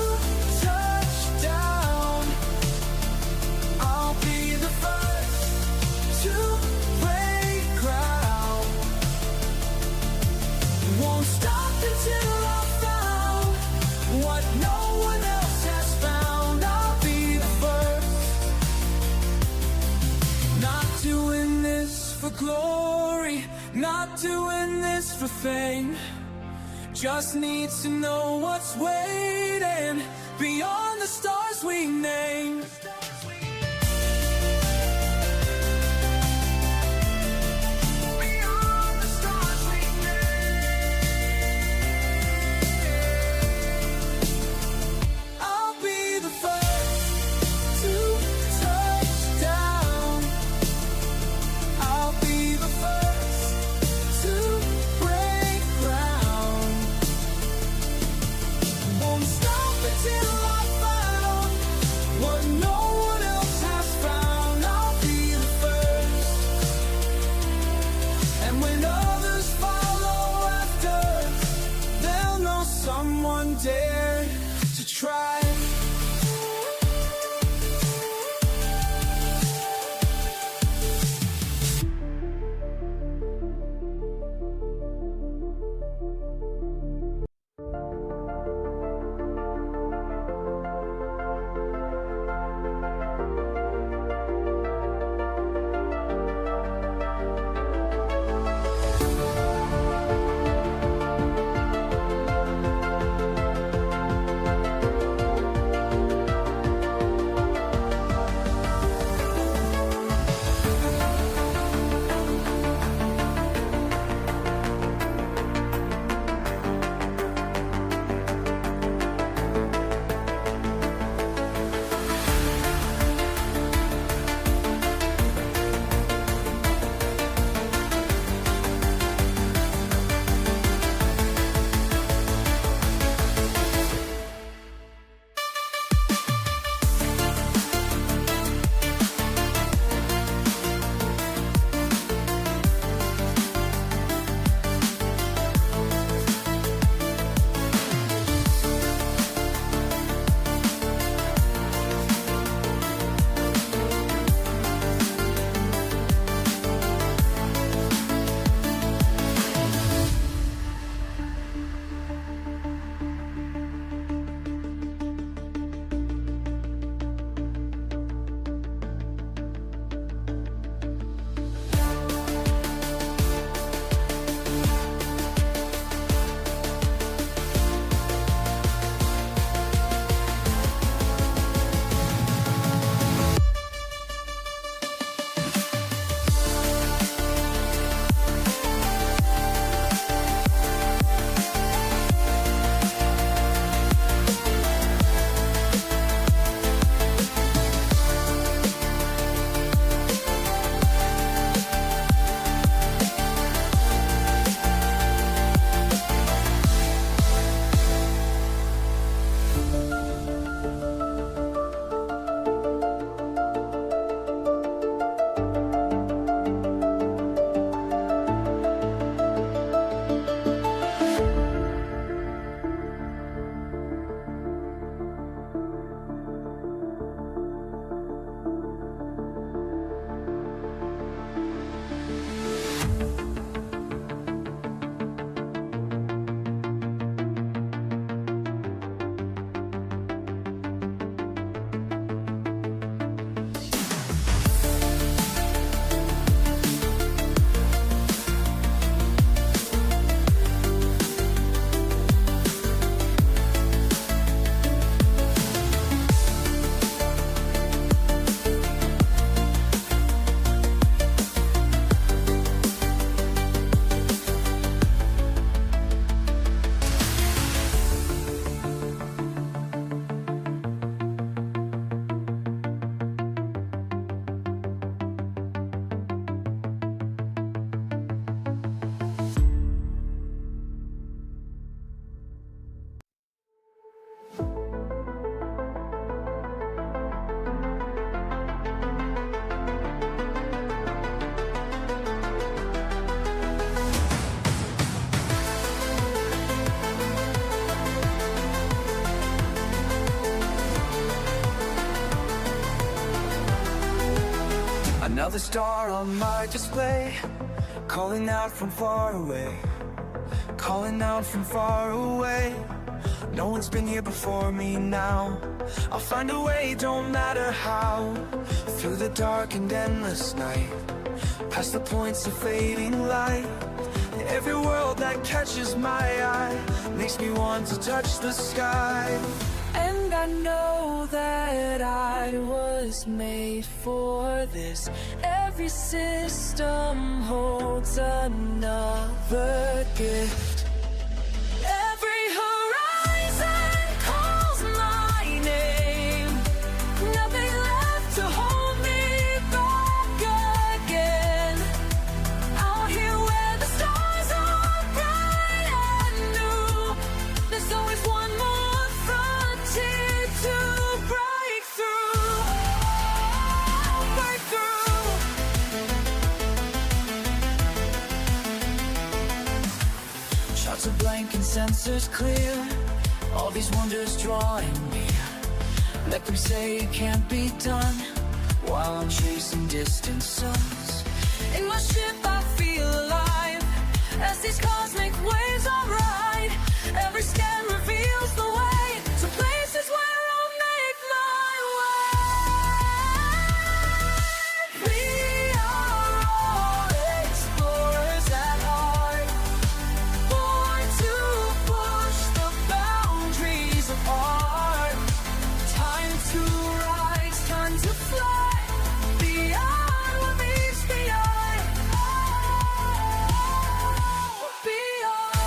touch down. I'll be the first to break ground. Won't stop until I found what no one else has found. I'll be the first. Not doing this for glory, not doing this for fame. Just need to know what's waiting beyond the stars we name. Beyond the stars we name. I'll be the first to touch down. I'll be the first to break ground. Won't stop until I found Another star on my display, calling out from far away, calling out from far away. No one's been here before me now. I'll find a way, don't matter how. Through the dark and endless night, past the points of fading light. Every world that catches my eye makes me want to touch the sky. And I know that I was made for this. Every system holds another gift. Every horizon calls my name. Nothing left to hold me back again. Out here where the stars are bright and new, there's always one more frontier to break through. Break through. Shots are blank and sensors clear. All these wonders drawing me. Let them say it can't be done, while I'm chasing distant suns. In my ship I feel alive, as these cosmic waves I ride. Every scan reveals the way to places where I'll make my way. We are all explorers at heart, born to push the boundaries of art. Time to rise, time to fly, beyond what meets the eye. Beyond.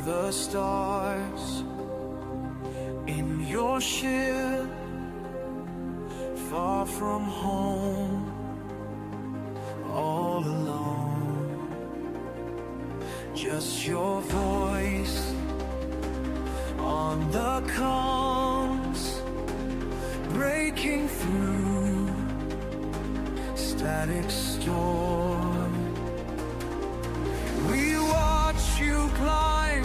the stars in your ship, far from home, all alone. Just your voice on the comms, breaking through static storm. We watch you climb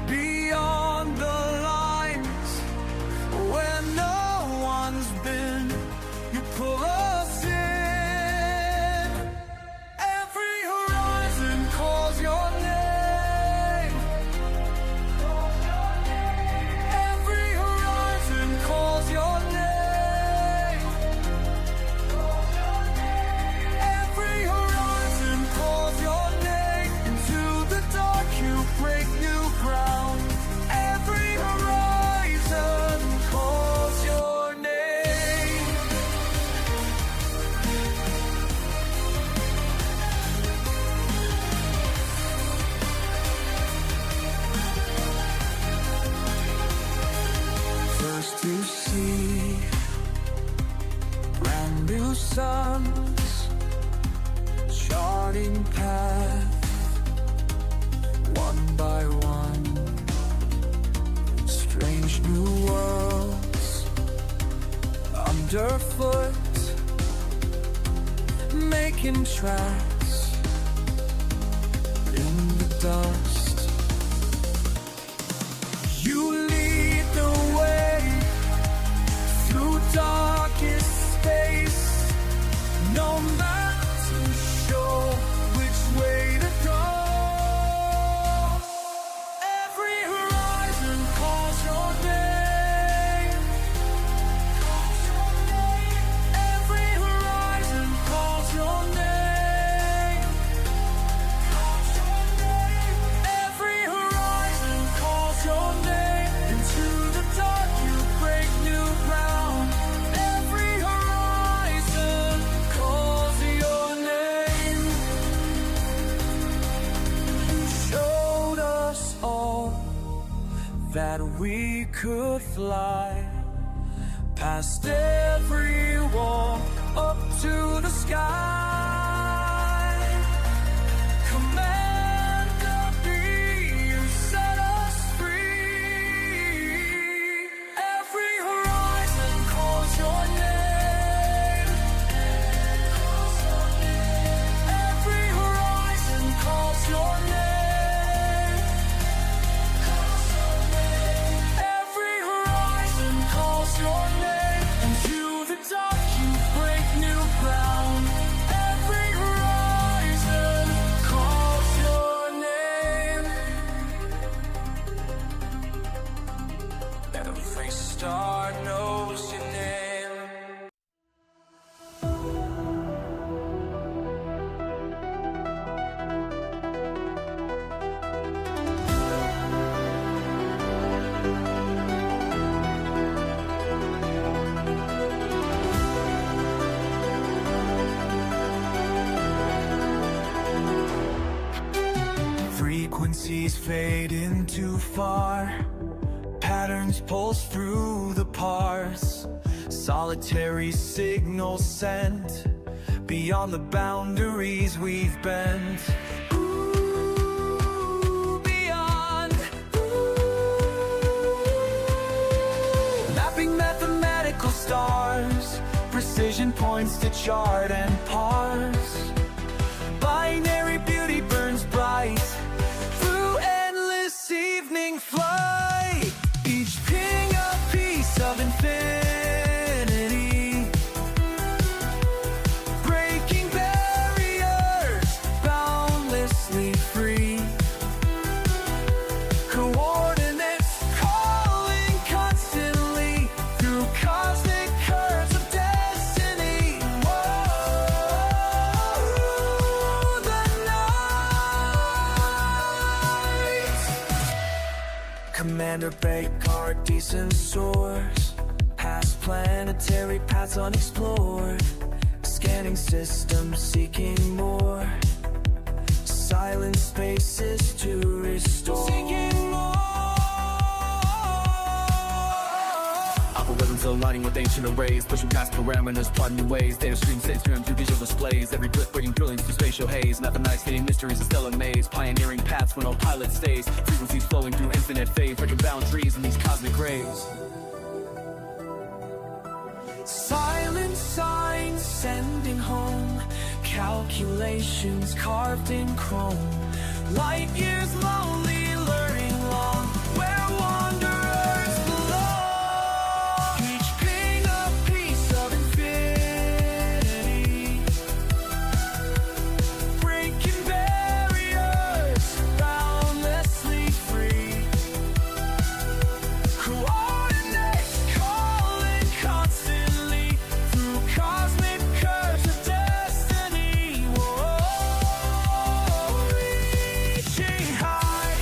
beyond the lines where no one's been. You pull us in. Every horizon calls your name. Every horizon calls your name. Every horizon calls your name. Into the dark you break new ground. Every horizon calls your name. First to see brand new suns, charting path one by one. Strange new worlds underfoot, making tracks in the dust. You lead the way through darkest space, no map to show which way to go. Every horizon calls your name. Every horizon calls your name. Every horizon calls your name. Into the dark you break new ground. Every horizon calls your name. You showed us all that we could fly past every wall up to the sky. Commander B, you set us free. Every horizon calls your name. Every horizon calls your name. Every horizon calls your name. Into the dark you break new ground. Every horizon calls your name. Every star knows your name. Frequencies fade into far, patterns pulse through the parse. Solitary signals sent beyond the boundaries we've bent. Ooh, beyond. Mapping mathematical stars, precision points to chart and parse. Binary beauty burns bright through endless evening flight. Each ping a piece of infinity, breaking barriers, boundlessly free. Coordinates calling constantly through cosmic curves of destiny. Whoa, the night. Commander Baker, decent source, past planetary paths unexplored. Scanning systems seeking more, silent spaces to restore. aligning with ancient arrays, pushing past parameters, plotting new ways. Data streams, state streams through visual displays. Every blip bringing brilliance through spatial haze. Mathematics mysteries of stellar maze, pioneering paths when autopilot stays. Frequencies flowing through infinite phase, breaking boundaries in these cosmic rays. Silent signs sending home, calculations carved in chrome. Light years lonely, luring long, where wanderers belong. Each ping a piece of infinity, breaking barriers, boundlessly free. Coordinates calling constantly through cosmic curves of destiny. Whoa, reaching high.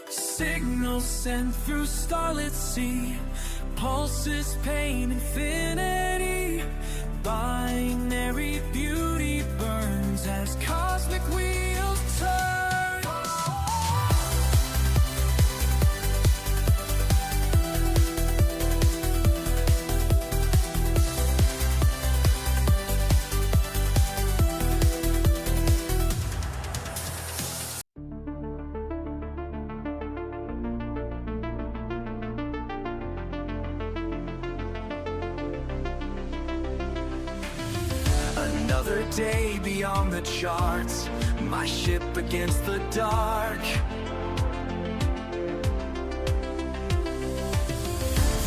Signals sent through starlit sea, pulses pain infinity. Binary beauty burns as cosmic wheels turn. Another day beyond the charts, my ship against the dark.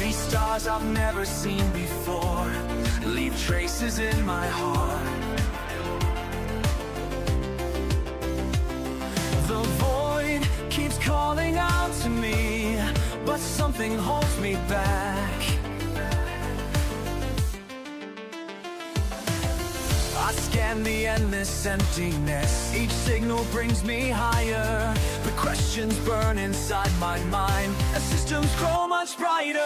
These stars I've never seen before leave traces in my heart. The void keeps calling out to me, but something holds me back. I scan the endless emptiness, each signal brings me higher. The questions burn inside my mind as systems grow much brighter.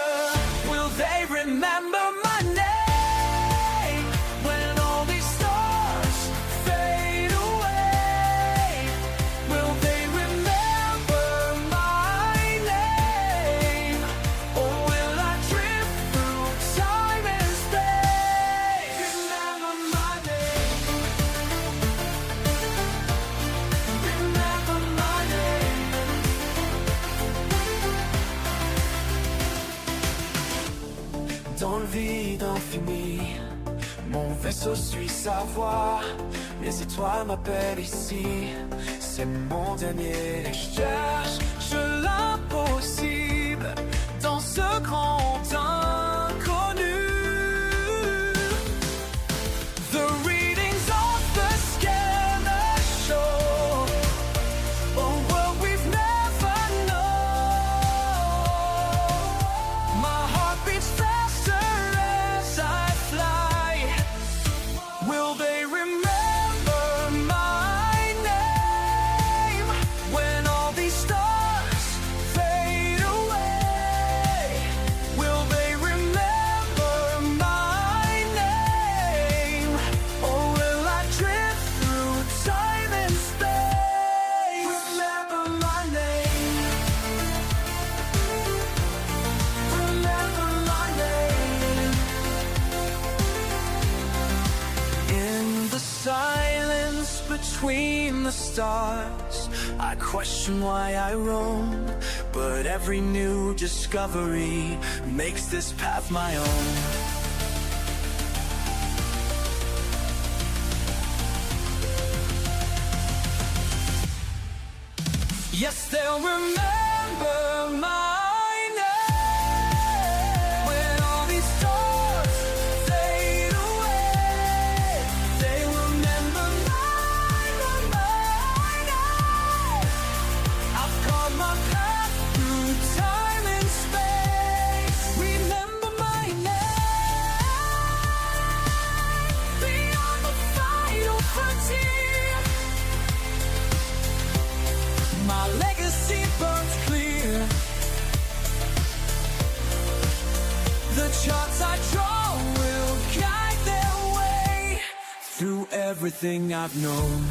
Will they remember my name when all these stars fade away? Will they remember my name, or will I drift through time and space? Remember my name. Remember my name. Dans le vide infini, mon vaisseau suit sa voie. Les étoiles m'appellent ici, c'est mon dernier. Et je cherche l'impossible dans ce grand inconnu. The readings of the scanner show a world we've never known. My heart beats faster as I fly. Will they remember my name when all these stars fade away? Will they remember my name, or will I drift through time and space? Remember my name. Remember my name. In the silence between the stars, I question why I roam, but every new discovery makes this path my own. Yes, they'll remember my name when all these stars fade away. They will remember my name. I've carved my path through time and space. Remember my name beyond the final frontier. My legacy burns clear. The charts I draw will guide their way. everything I've known.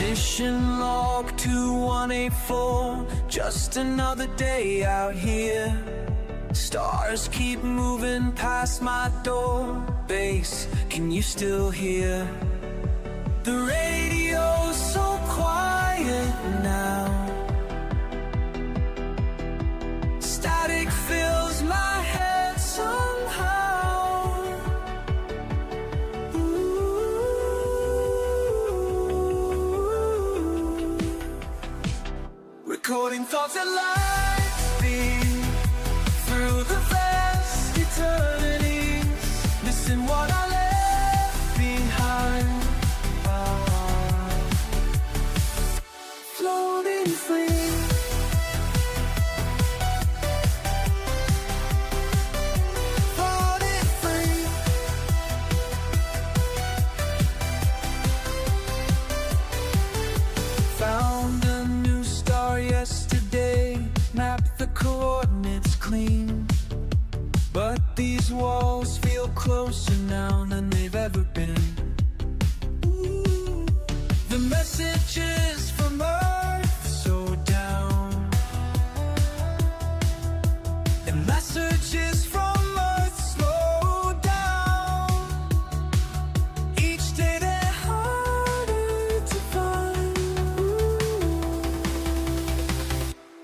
Mission log 2184, just another day out here. Stars keep moving past my door. Bass, can you still hear? The radio's so quiet now. Static fills my head somehow. Recording thoughts at light speed through the vast eternities, missing what I left behind. Floating free. Floating free. Found a new star yesterday, mapped the coordinates clean. But these walls feel closer now than they've ever been. The messages from Earth so down, and messages from Earth slow down. Each day they're harder to find.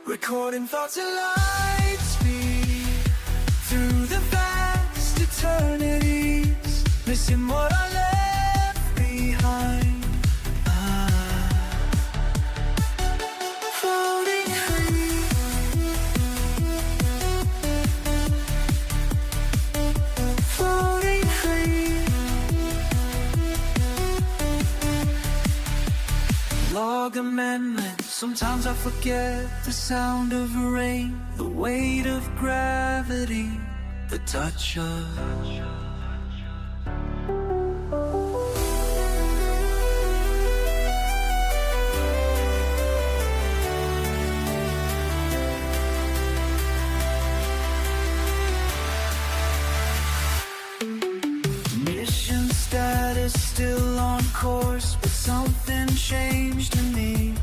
Recording thoughts at light speed through the vast eternities, missing what I left behind. Floating free. Floating free. Log amendment. Sometimes I forget the sound of rain, the weight of gravity, the touch of mission status still on course, but something changed in me.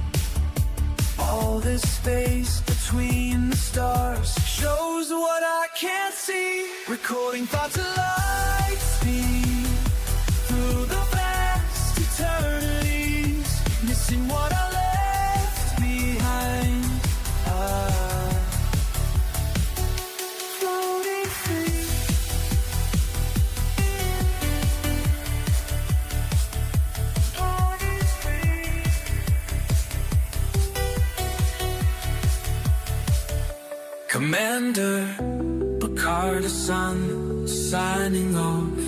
All this space between the stars shows what I can't see. Recording thoughts at light speed through the vast eternities, missing what I left behind. Floating free. Floating free. Commander Picard, the sun, signing off.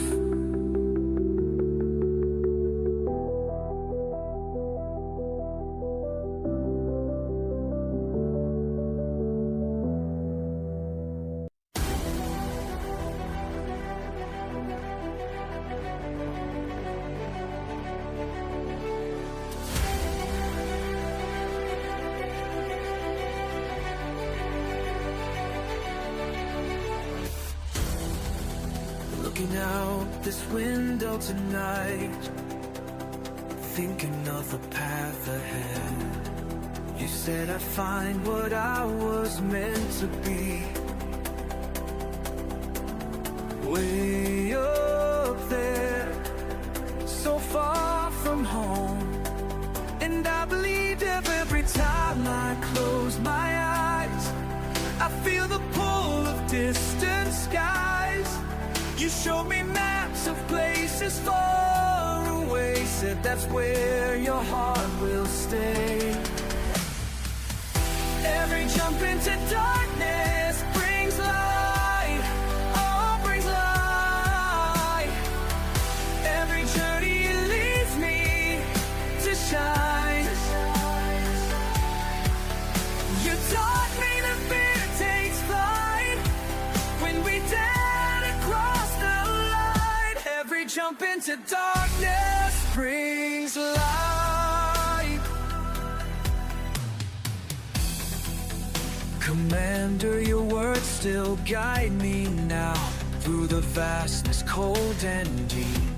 Looking out this window tonight, thinking of the path ahead. You said I'd find what I was meant to be. Way up there, so far from home. And I believed every time I closed my eyes. I feel the pull of distant skies. You showed me maps of places far away, said that's where your heart will stay. Every jump into darkness brings light. Oh, brings light. Every journey leads me to shine. You taught me that fear takes flight when we dare to cross the line. Every jump into darkness brings light. Commander, your words still guide me now through the vastness cold and deep.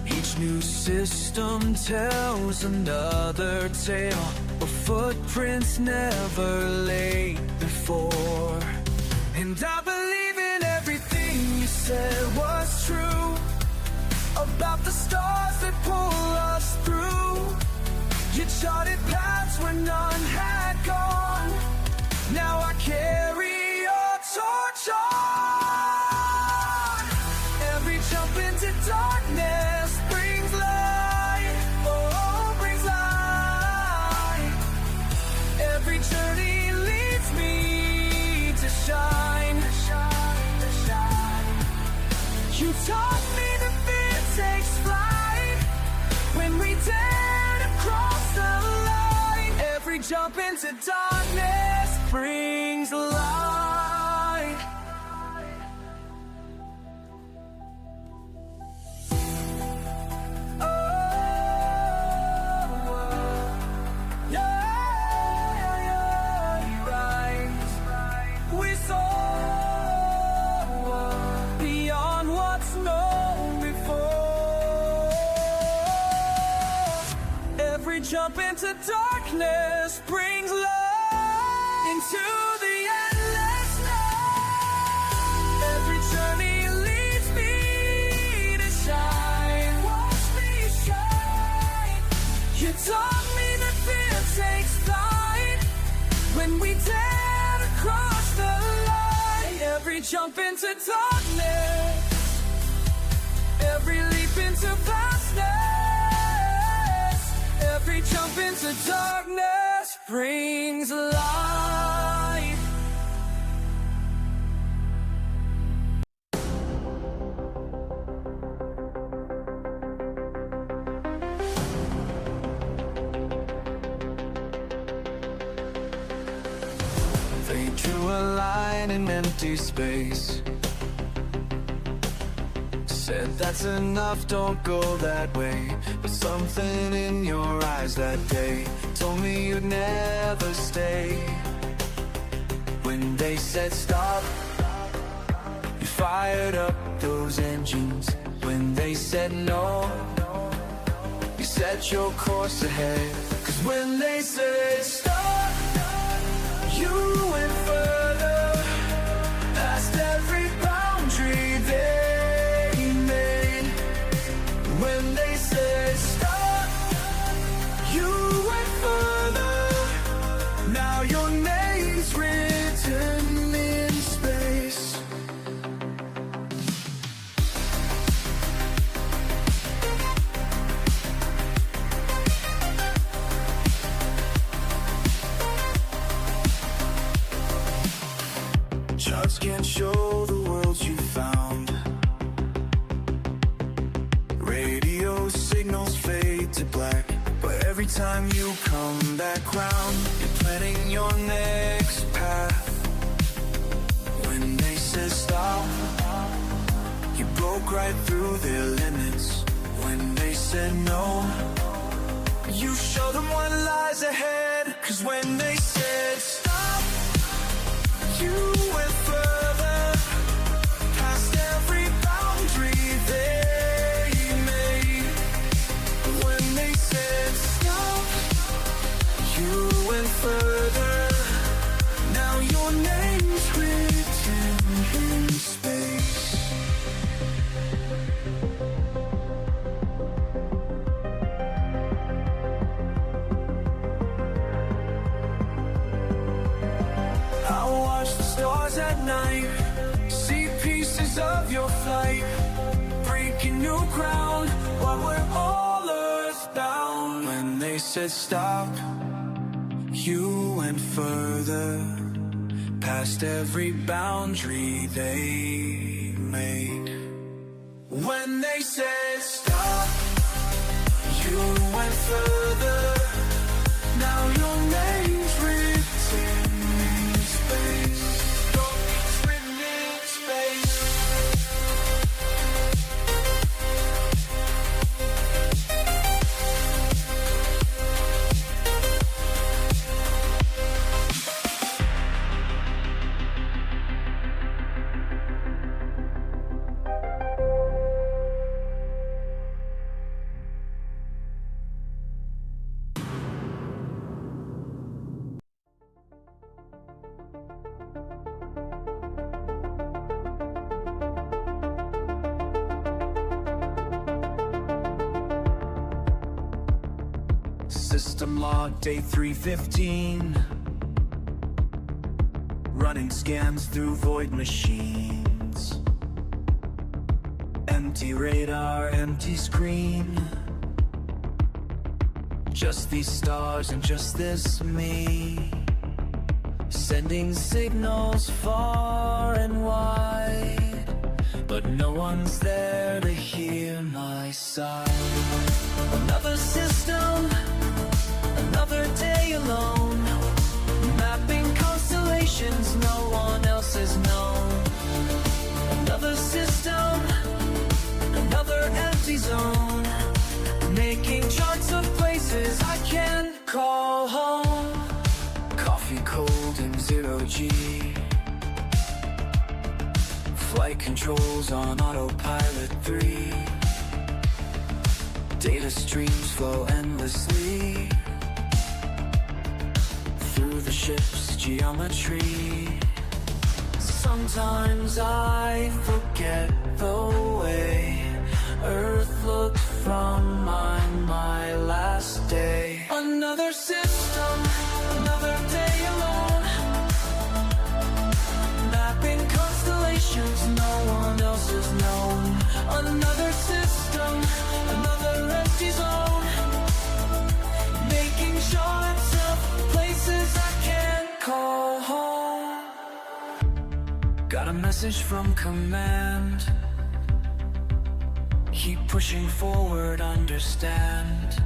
Each new system tells another tale of footprints never laid before. And I believe in everything you said was true about the stars that pull us through. You charted paths where none had gone. Now I carry your torch on. Every jump into darkness brings light. Oh, brings light. Every journey leads me to shine. You taught me that fear takes flight when we dare to cross the line. Every jump into darkness brings light. Oh, yeah, right. We soar beyond what's known before. Every jump into darkness brings light into the endless night. Every journey leads me to shine. Watch me shine. You taught me that fear takes flight when we dare to cross the line. Every jump into darkness, every leap into vastness, every jump into darkness brings light. They drew a line in empty space, said that's enough, don't go that way. But something in your eyes that day told me you'd never stay. When they said stop, you fired up those engines. When they said no, you set your course ahead. 'Cause when they said stop, you went further, past every boundary they made. When they said stop, you went further. Now your name's written in space. Charts can't show the worlds you found. Radio signals fade to black, but every time you come back round, you're planning your next path. When they said stop, you broke right through their limits. When they said no, you showed them what lies ahead. 'Cause when they said stop, you went further, past every boundary they made. When they said stop, you went further. Now your name's written in space. I watch the stars at night, see pieces of your flight, breaking new ground while we're all earthbound. When they said stop, You went further, past every boundary they made. When they said stop, you went further. Now your name's written in space. Your name's written in space. System log day 315. Running scans through void machines. Empty radar, empty screen. Just these stars and just this me. Sending signals far and wide, but no one's there to hear my sigh. Another system, another day alone, mapping constellations no one else has known. Another system, another empty zone, making charts of places I can't call home. Coffee cold in 0G, flight controls on autopilot 3. Data streams flow endlessly through the ship's geometry. Sometimes I forget the way Earth looked from my last day. Another system, another day alone, mapping constellations no one else has known. Another system, another empty zone, making charts of places I can't call home. Got a message from command. Keep pushing forward, understand.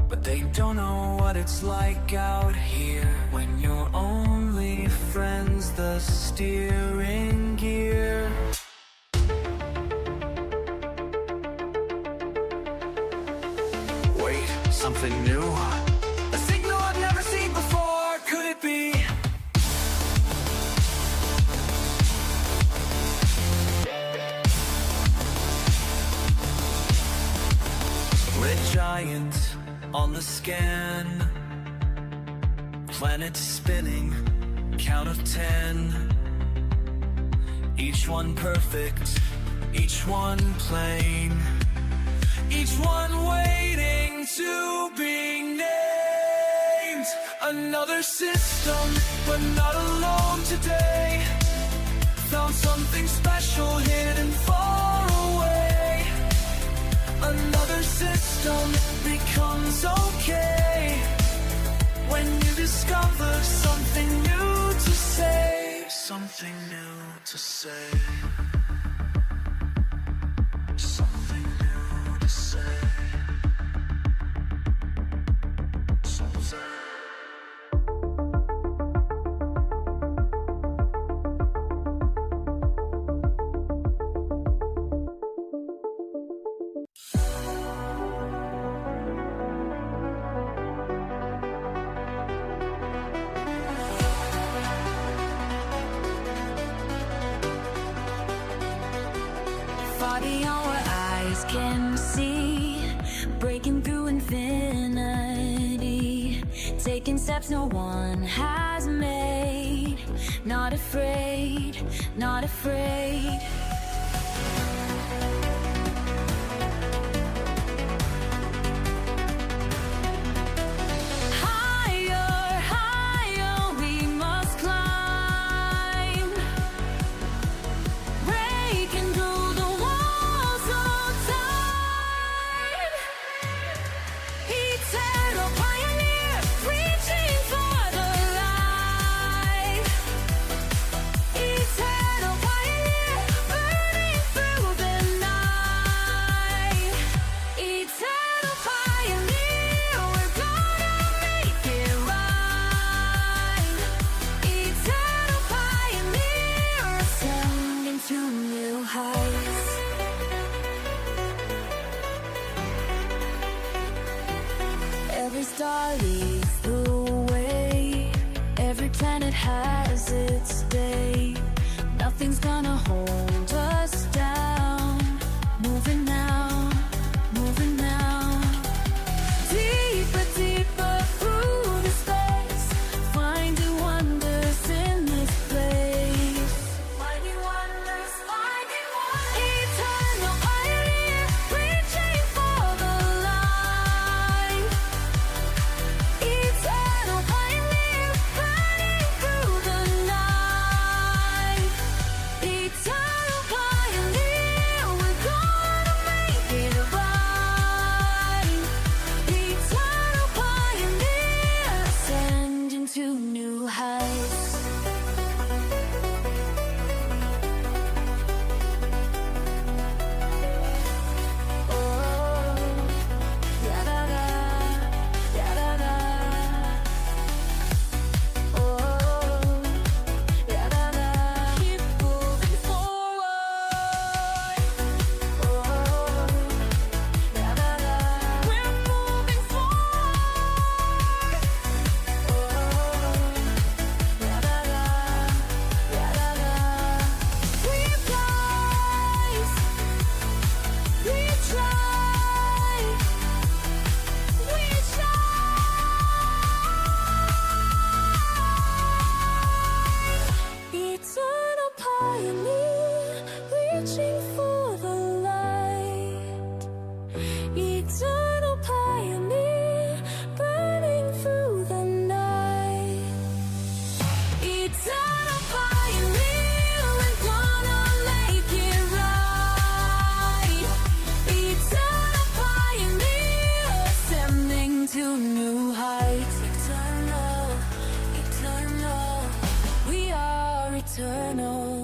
But they don't know what it's like out here when your only friend's the steering gear. Wait, something new? A signal I've never seen before, could it be? Red giant on the scan, planet spinning, count of 10. Each one perfect, each one plain, each one waiting to be named. Another system, but not alone today. Found something special hidden far away. Another system becomes okay when you discover something new to say. Something new to say. Something new to say. Something. Far beyond what eyes can see, breaking through infinity, taking steps no one has made. Not afraid, not afraid. Higher, higher we must climb, breaking through the walls of time. Eternal pioneer. star leads the way. Every planet has its day. Nothing's gonna hold us down. Moving now, moving now. Deeper, deeper through the space. Finding wonders in this place. Finding wonders, finding wonders. Eternal pioneer, reaching for the light. Eternal pioneer, burning through the night. Eternal pioneer, we're gonna make it right. Eternal pioneer, ascending to new heights. Oh, yeah da da, yeah da da. Oh, yeah da da. Keep moving forward. Oh, yeah da da. We're moving forward. Oh, yeah da da, yeah da da. We rise, we try, we shine. Eternal pioneer, reaching for the light. Eternal pioneer, burning through the night. Eternal pioneer, we're gonna make it right. Eternal pioneer, ascending to new heights. Eternal, eternal, we are eternal.